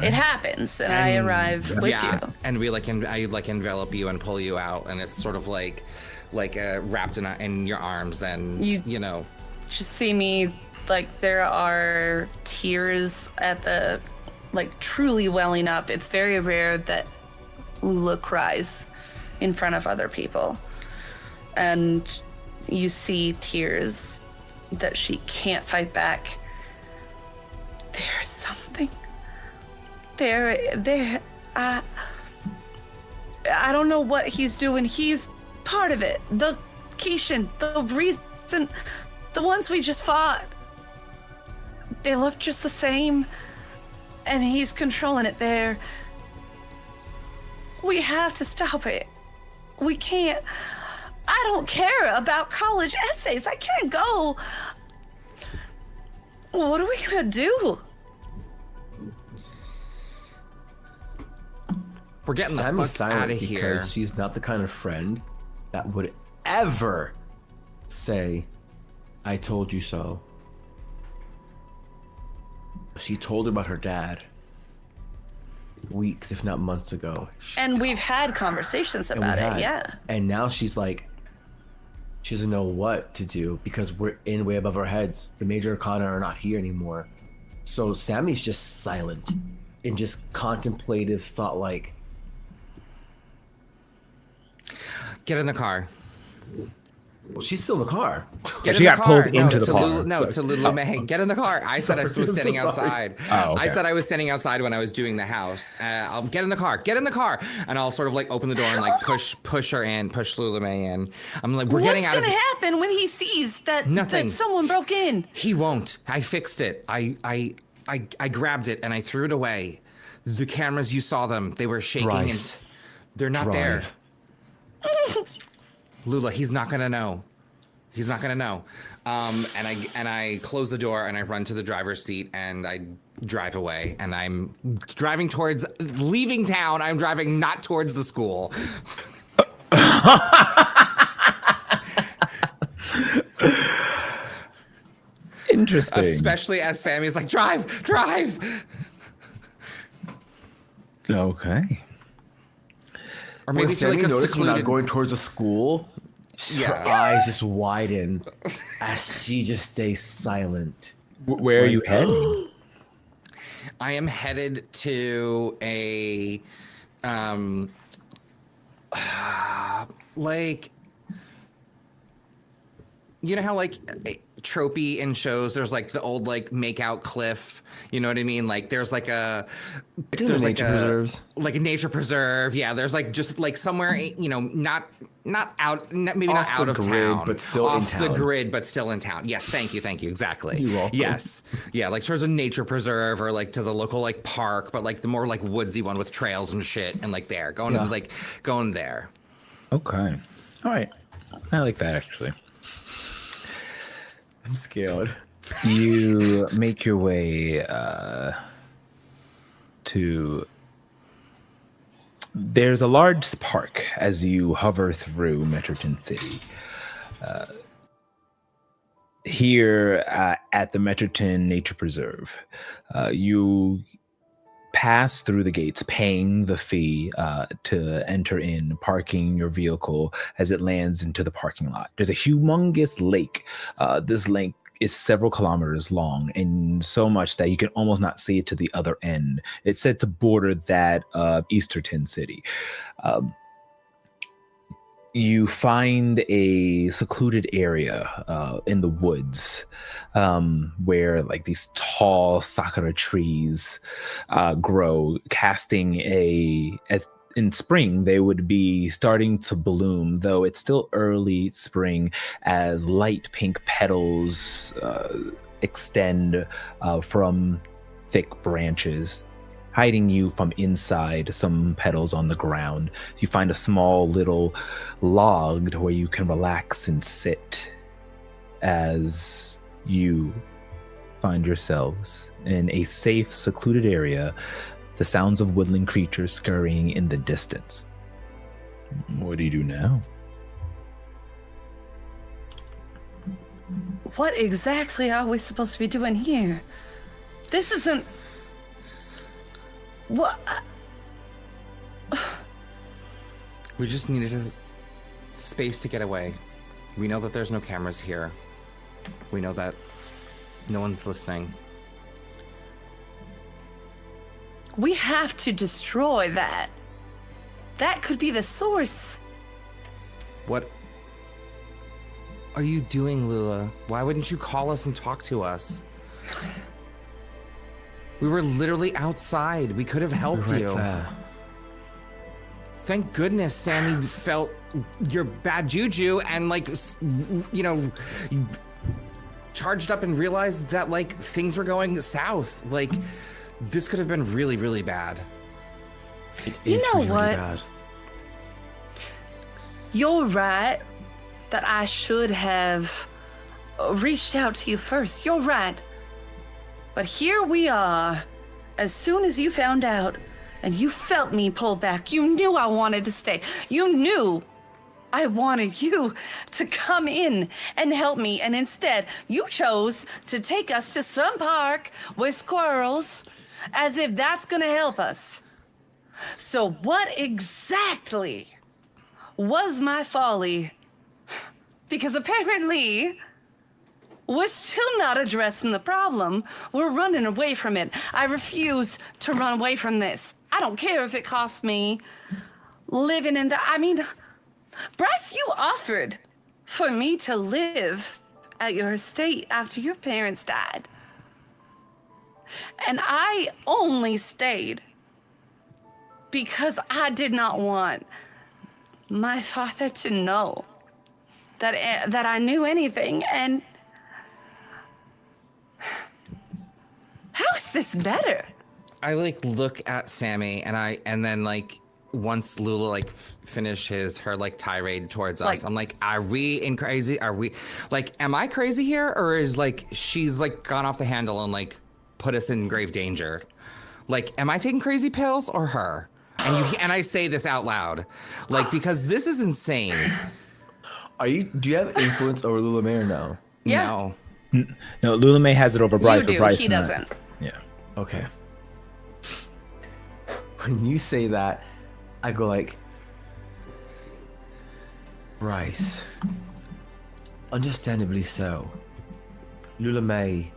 it happens, and I arrive with you. And I envelop you and pull you out, and it's sort of like wrapped in your arms, and you just see me, like, there are tears at the, like, truly welling up. It's very rare that Lula cries in front of other people, and you see tears that she can't fight back. There's something there. I don't know what he's doing. He's part of it. The Keishan, the reason, the ones we just fought, they look just the same, and he's controlling it there. We have to stop it. We can't. I don't care about college essays. I can't go. What are we gonna do? We're getting Sammy's the fuck out of here. because she's not the kind of friend that would ever say, "I told you so." She told about her dad weeks, if not months ago. And we've had conversations about it, yeah. And now she's like, she doesn't know what to do because we're in way above our heads. The Major Arcana are not here anymore. So Sammy's just silent and just contemplative, thought like. Get in the car. Well, she's still in the car. Get she in got the car. pulled into the car. To Lula-Mae. Get in the car. I said I was Sorry, I'm so standing sorry. outside. Oh, okay. I said I was standing outside when I was doing the house. I'll get in the car. Get in the car. And I'll sort of like open the door and like push her in, push Lula-Mae in. I'm like, we're getting out of What's here. gonna happen when he sees that, Nothing. that someone broke in? He won't. I fixed it. I grabbed it and I threw it away. The cameras, you saw them. They were shaking Bryce, and they're not there. Lula, he's not gonna know. He's not gonna know. And I close the door and I run to the driver's seat and I drive away. And I'm driving towards leaving town. I'm driving not towards the school. Interesting. Especially as Sammy's like, drive. Okay. Or maybe When to like Sammy a noticed we're not secluded. going towards the school, her Yeah. eyes just widen as she just stays silent. Where are you heading? I am headed to a, like, you know how like tropey in shows, there's like the old like makeout cliff. You know what I mean? Like there's like a there's like nature preserves. like a nature preserve. Yeah, there's like just like somewhere, you know, not out, maybe not Off out the of grid, town, but still in off the town. grid, but still in town. Yes, thank you, exactly. You're welcome. Yes, yeah, like towards a nature preserve or like to the local like park, but like the more like woodsy one with trails and shit, and like there going Yeah. going there. Okay. All right. I like that actually. I'm scared. You make your way to. There's a large park as you hover through Metroton City. Here at the Metroton Nature Preserve, you pass through the gates, paying the fee to enter in, parking your vehicle as it lands into the parking lot. There's a humongous lake. This lake is several kilometers long, and so much that you can almost not see it to the other end. It's said to border that of Easterton City. You find a secluded area in the woods where like these tall sakura trees grow, casting in spring, they would be starting to bloom, though it's still early spring as light pink petals extend from thick branches, hiding you from inside some petals on the ground. You find a small little log where you can relax and sit as you find yourselves in a safe, secluded area, the sounds of woodland creatures scurrying in the distance. What do you do now? What exactly are we supposed to be doing here? This isn't... What? We just needed a space to get away. We know that there's no cameras here. We know that no one's listening. We have to destroy that. That could be the source. What are you doing, Lula? Why wouldn't you call us and talk to us? We were literally outside. We could have helped Right you. there. Thank goodness Sammy felt your bad juju and like, you know, charged up and realized that like things were going south. Like this could have been really, really bad. It You is know really what? bad. You're right. that I should have reached out to you first. You're right. But here we are. As soon as you found out and you felt me pull back, you knew I wanted to stay. You knew I wanted you to come in and help me. And instead, you chose to take us to some park with squirrels as if that's going to help us. So what exactly was my folly? Because apparently, we're still not addressing the problem. We're running away from it. I refuse to run away from this. I don't care if it costs me living in the... I mean, Bryce, you offered for me to live at your estate after your parents died. And I only stayed because I did not want my father to know that I knew anything. And how is this better? I like look at Sammy and then like once Lula like finish her like tirade towards us, I'm like, are we in crazy? Are we like, am I crazy here, or is like she's like gone off the handle and like put us in grave danger? Like, am I taking crazy pills or her? And I say this out loud, like, because this is insane. Do you have influence over Lula-Mae or no? Yeah. No, Lula-Mae has it over Bryce. You do. Bryce He doesn't. Yeah. Okay. When you say that, I go like, Bryce, understandably so, Lula-Mae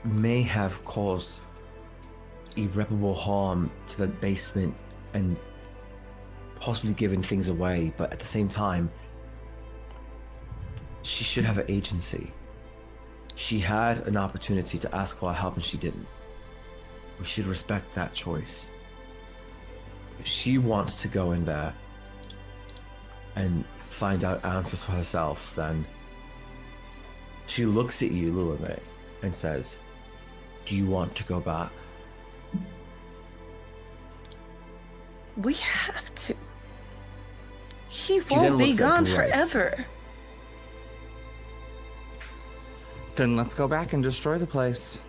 may have caused irreparable harm to that basement and possibly given things away, but at the same time, she should have an agency. She had an opportunity to ask for our help and she didn't. We should respect that choice. If she wants to go in there and find out answers for herself, then she looks at you, Lula-Mae, and says, do you want to go back? We have to. He then won't be looks at gone Bryce. forever. Then let's go back and destroy the place.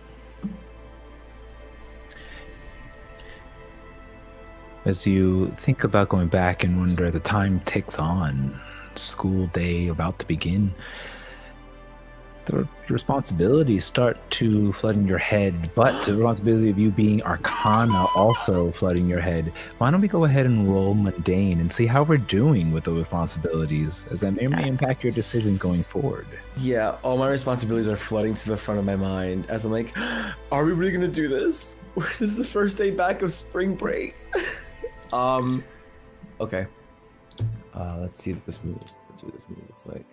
As you think about going back and wonder, the time ticks on. School day about to begin. The responsibilities start to flood in your head, but the responsibility of you being Arcana also flooding your head. Why don't we go ahead and roll mundane and see how we're doing with the responsibilities, as that may or may impact your decision going forward. Yeah, all my responsibilities are flooding to the front of my mind as I'm like, are we really gonna do this? This is the first day back of spring break. Okay. Let's see what this move looks like.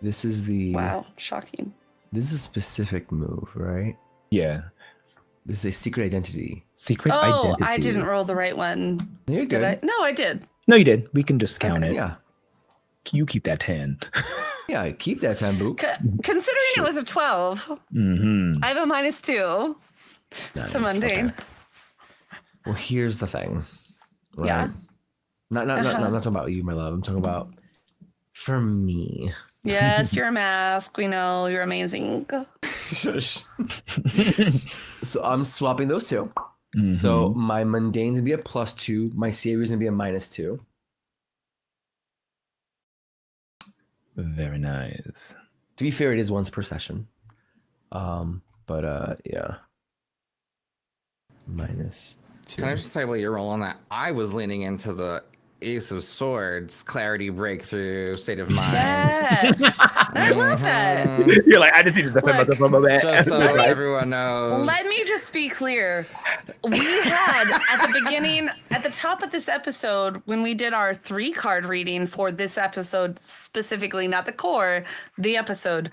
This is the... Wow, shocking. This is a specific move, right? Yeah. This is a secret identity. Secret Oh, identity. I didn't roll the right one. You're good. Did I? No, I did. No, you did. We can just count it. Yeah. You keep that 10. Yeah, keep that time, boo. Considering it was a 12, Mm-hmm. I have a -2. Nice. It's a mundane. Okay. Well, here's the thing. Right? Yeah. Not talking about you, my love. I'm talking about for me. Yes, you're a mask. We know you're amazing. Shush. So I'm swapping those two. Mm-hmm. So my mundane's gonna be a +2. My Savior's gonna be a -2. Very nice. To be fair, it is once per session. But yeah. -2. Can I just say while you're rolling that, I was leaning into the Ace of Swords, clarity, breakthrough, state of mind. Yes. I love that. You're like, I just need to defend Look, myself from my Just so everyone knows. Let me just be clear. We had at the beginning, at the top of this episode, when we did our 3-card reading for this episode specifically, not the core, the episode,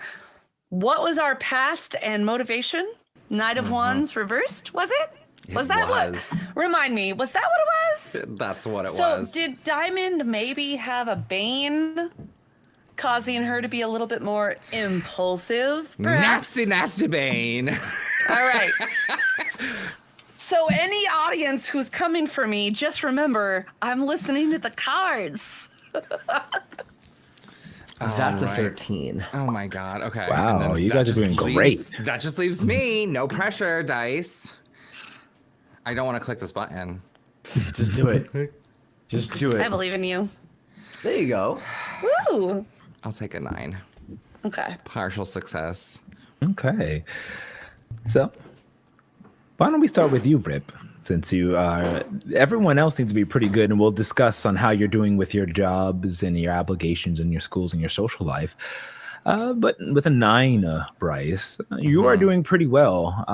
what was our past and motivation? Knight of Wands reversed, was it? Was that was. what? Remind me, was that what it was? That's what it So was. did Diamond maybe have a bane causing her to be a little bit more impulsive, perhaps? Nasty Bane. All right. So any audience who's coming for me, just remember, I'm listening to the cards. That's a right. 13. Oh my god. Okay. Wow, you that guys are just doing great. That just leaves me. No pressure, dice. I don't want to click this button. Just do it. Just do I it. believe in you. There you go. Woo! I'll take a 9. Okay. Partial success. Okay. So, why don't we start with you, Rip? Since you are, everyone else seems to be pretty good, and we'll discuss on how you're doing with your jobs and your obligations and your schools and your social life. But with a 9, Bryce, you are doing pretty well.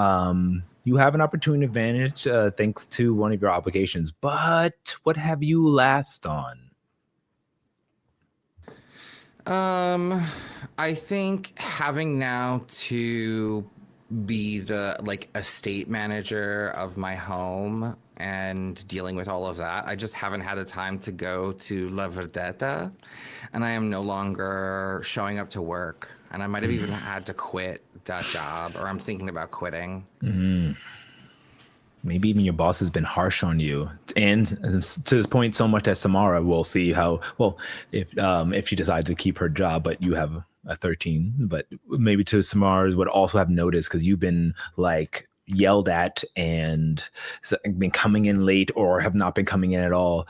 You have an opportunity advantage thanks to one of your obligations. But what have you lapsed on? I think having now to be the estate manager of my home and dealing with all of that, I just haven't had the time to go to La Verdetta, and I am no longer showing up to work, and I might have even had to quit that job, or I'm thinking about quitting. Maybe even your boss has been harsh on you, and to this point, so much that Samara will see how if she decides to keep her job, but you have a 13. But maybe to Samara would also have noticed because you've been yelled at and been coming in late or have not been coming in at all.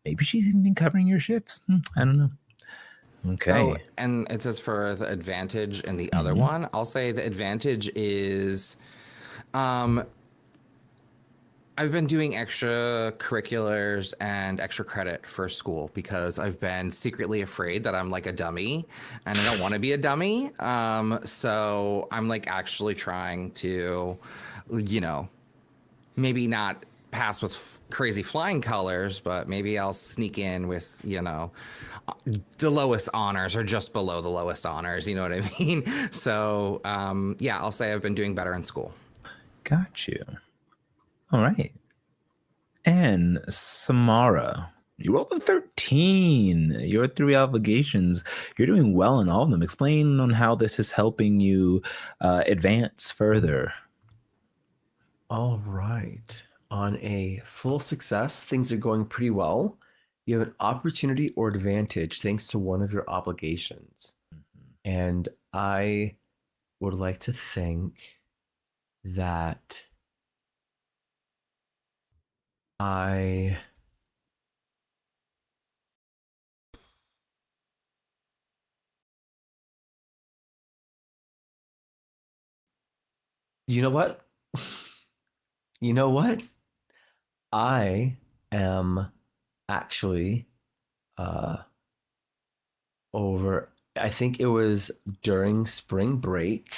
Maybe she's even been covering your shifts. I don't know. Okay. Oh, and it says for the advantage in the other one, I'll say the advantage is, I've been doing extracurriculars and extra credit for school because I've been secretly afraid that I'm like a dummy and I don't want to be a dummy. So I'm actually trying to, maybe not pass with crazy flying colors, but maybe I'll sneak in with, the lowest honors or just below the lowest honors. You know what I mean? So, yeah, I'll say I've been doing better in school. Got you. All right. And Samara, you rolled a 13. Your 3 obligations. You're doing well in all of them. Explain on how this is helping you advance further. All right. On a full success, things are going pretty well. You have an opportunity or advantage thanks to one of your obligations. And I would like to think that you know what? You know what? I am actually over, I think it was during spring break.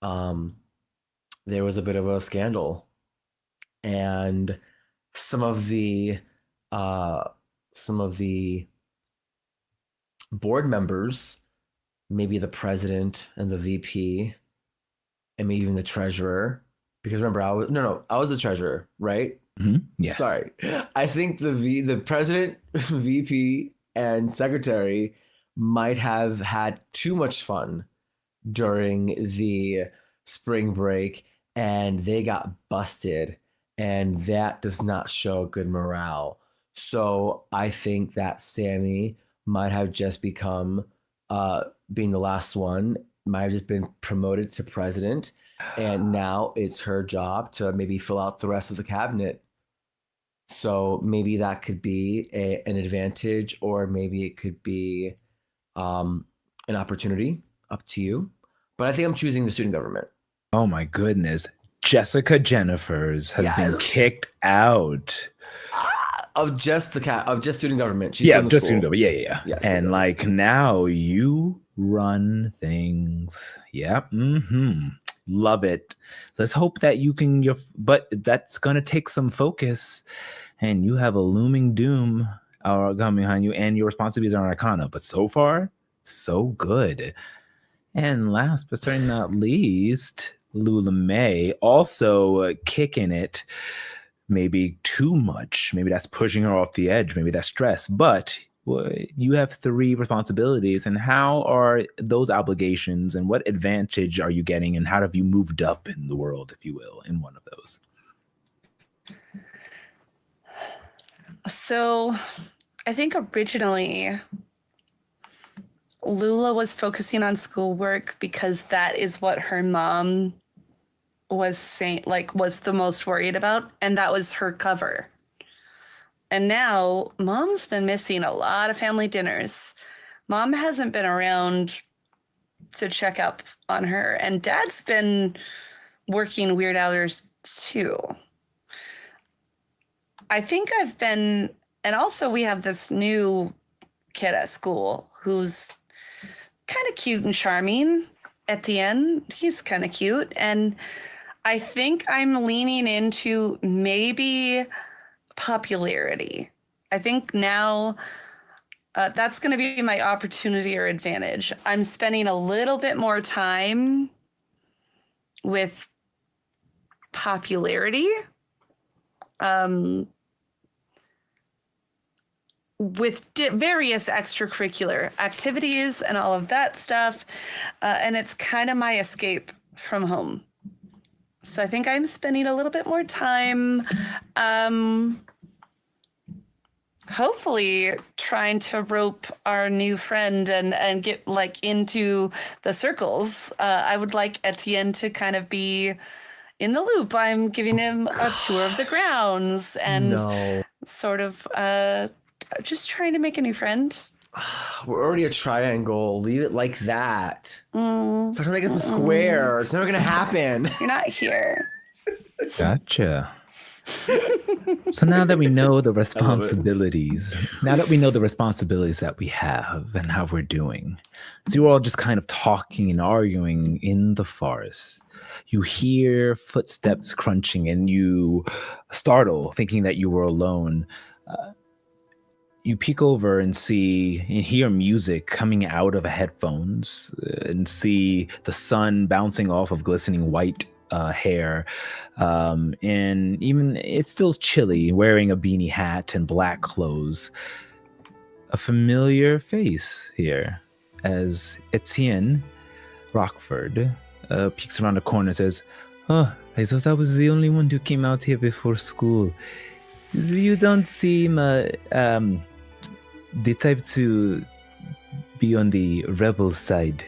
There was a bit of a scandal, and some of the board members, maybe the president and the VP, and maybe even the treasurer, because remember I was the treasurer, right? Yeah. Sorry. I think the president, VP, and secretary might have had too much fun during the spring break and they got busted, and that does not show good morale. So I think that Sammy might have just become being the last one, might have just been promoted to president, and now it's her job to maybe fill out the rest of the cabinet. So maybe that could be an advantage, or maybe it could be an opportunity, up to you. But I think I'm choosing the student government. Oh my goodness. Jessica Jennifers has been kicked out. Of just student government. She's Yeah, still in just school. student government. Yeah. And now you run things. Yeah. Love it. Let's hope that you can, but that's going to take some focus, and you have a looming doom coming behind you, and your responsibilities are Arcana. But so far, so good. And last but certainly not least, Lula-Mae also kicking it. Maybe too much. Maybe that's pushing her off the edge. Maybe that's stress. But you have 3 responsibilities, and how are those obligations, and what advantage are you getting, and how have you moved up in the world, if you will, in one of those? So I think originally Lula was focusing on schoolwork because that is what her mom was saying, like, was the most worried about, and that was her cover. And now mom's been missing a lot of family dinners. Mom hasn't been around to check up on her, and dad's been working weird hours too. I think I've been, and also we have this new kid at school who's kind of cute and charming. Etienne, he's kind of cute, and I think I'm leaning into maybe popularity. I think now that's going to be my opportunity or advantage. I'm spending a little bit more time with popularity, with various extracurricular activities and all of that stuff. And it's kind of my escape from home. So I think I'm spending a little bit more time, hopefully trying to rope our new friend and get like into the circles. I would like Etienne to kind of be in the loop. I'm giving him a tour of the grounds and sort of just trying to make a new friend. We're already a triangle. Leave it like that. Start to make us a square. It's never gonna happen. You're not here. Gotcha. So now that we know the responsibilities, that we have and how we're doing, so you're all just kind of talking and arguing in the forest. You hear footsteps crunching and you startle, thinking that you were alone. You peek over and hear music coming out of headphones and see the sun bouncing off of glistening white hair. And even it's still chilly, wearing a beanie hat and black clothes. A familiar face here as Etienne Rockford peeks around the corner and says, "Oh, I thought I was the only one who came out here before school. You don't seem the type to be on the rebel side."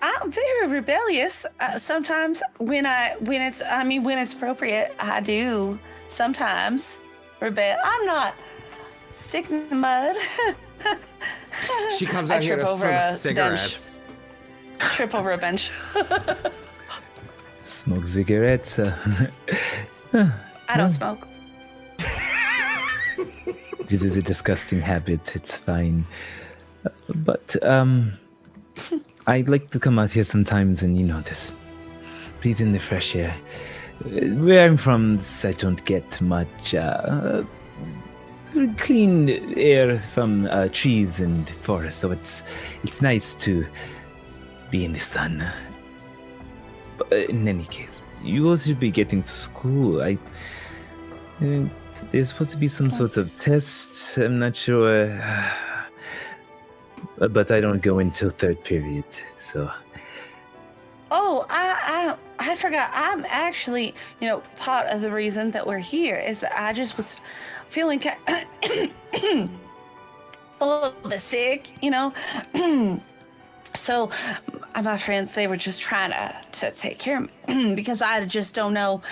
I'm very rebellious. Sometimes when it's appropriate, I do sometimes rebel. I'm not sticking in the mud. She comes out here to smoke cigarettes. Trip over a bench. Smoke cigarettes. I don't smoke. This is a disgusting habit. It's fine. But I like to come out here sometimes and, just breathe in the fresh air. Where I'm from, I don't get much clean air from trees and forests, so it's nice to be in the sun. But in any case, you all should be getting to school. There's supposed to be some sort of test. I'm not sure. But I don't go until third period, so. Oh, I forgot. I'm actually, part of the reason that we're here is that I just was feeling a little bit sick, So my friends, they were just trying to take care of me because I just don't know.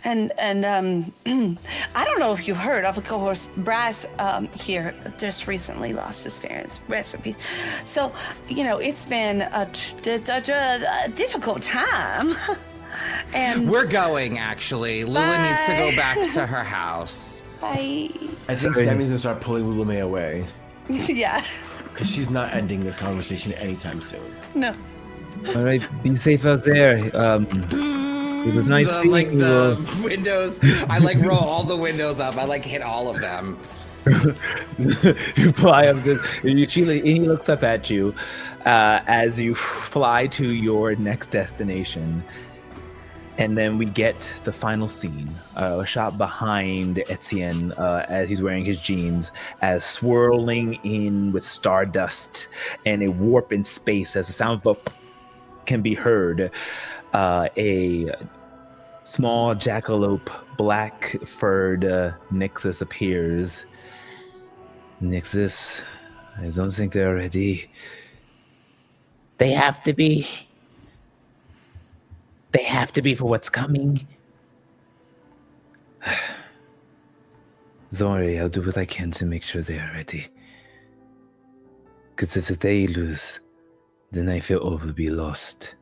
And I don't know if you heard, of course, Bryce here just recently lost his parents. Rest in peace. So, it's been a difficult time. And we're going, actually. Lula needs to go back to her house. Bye. I think Sammy's gonna start pulling Lula-Mae away. Yeah. Because she's not ending this conversation anytime soon. No. All right, be safe out there. It was nice seeing you. The windows. I roll all the windows up. I hit all of them. You fly up. He looks up at you as you fly to your next destination. And then we get the final scene, a shot behind Etienne as he's wearing his jeans, as swirling in with stardust and a warp in space as the sound of can be heard. A Small jackalope, black furred Nixus appears. Nixus, I don't think they're ready. They have to be. They have to be for what's coming. Don't worry, I'll do what I can to make sure they are ready. Because if they lose, then I feel all will be lost.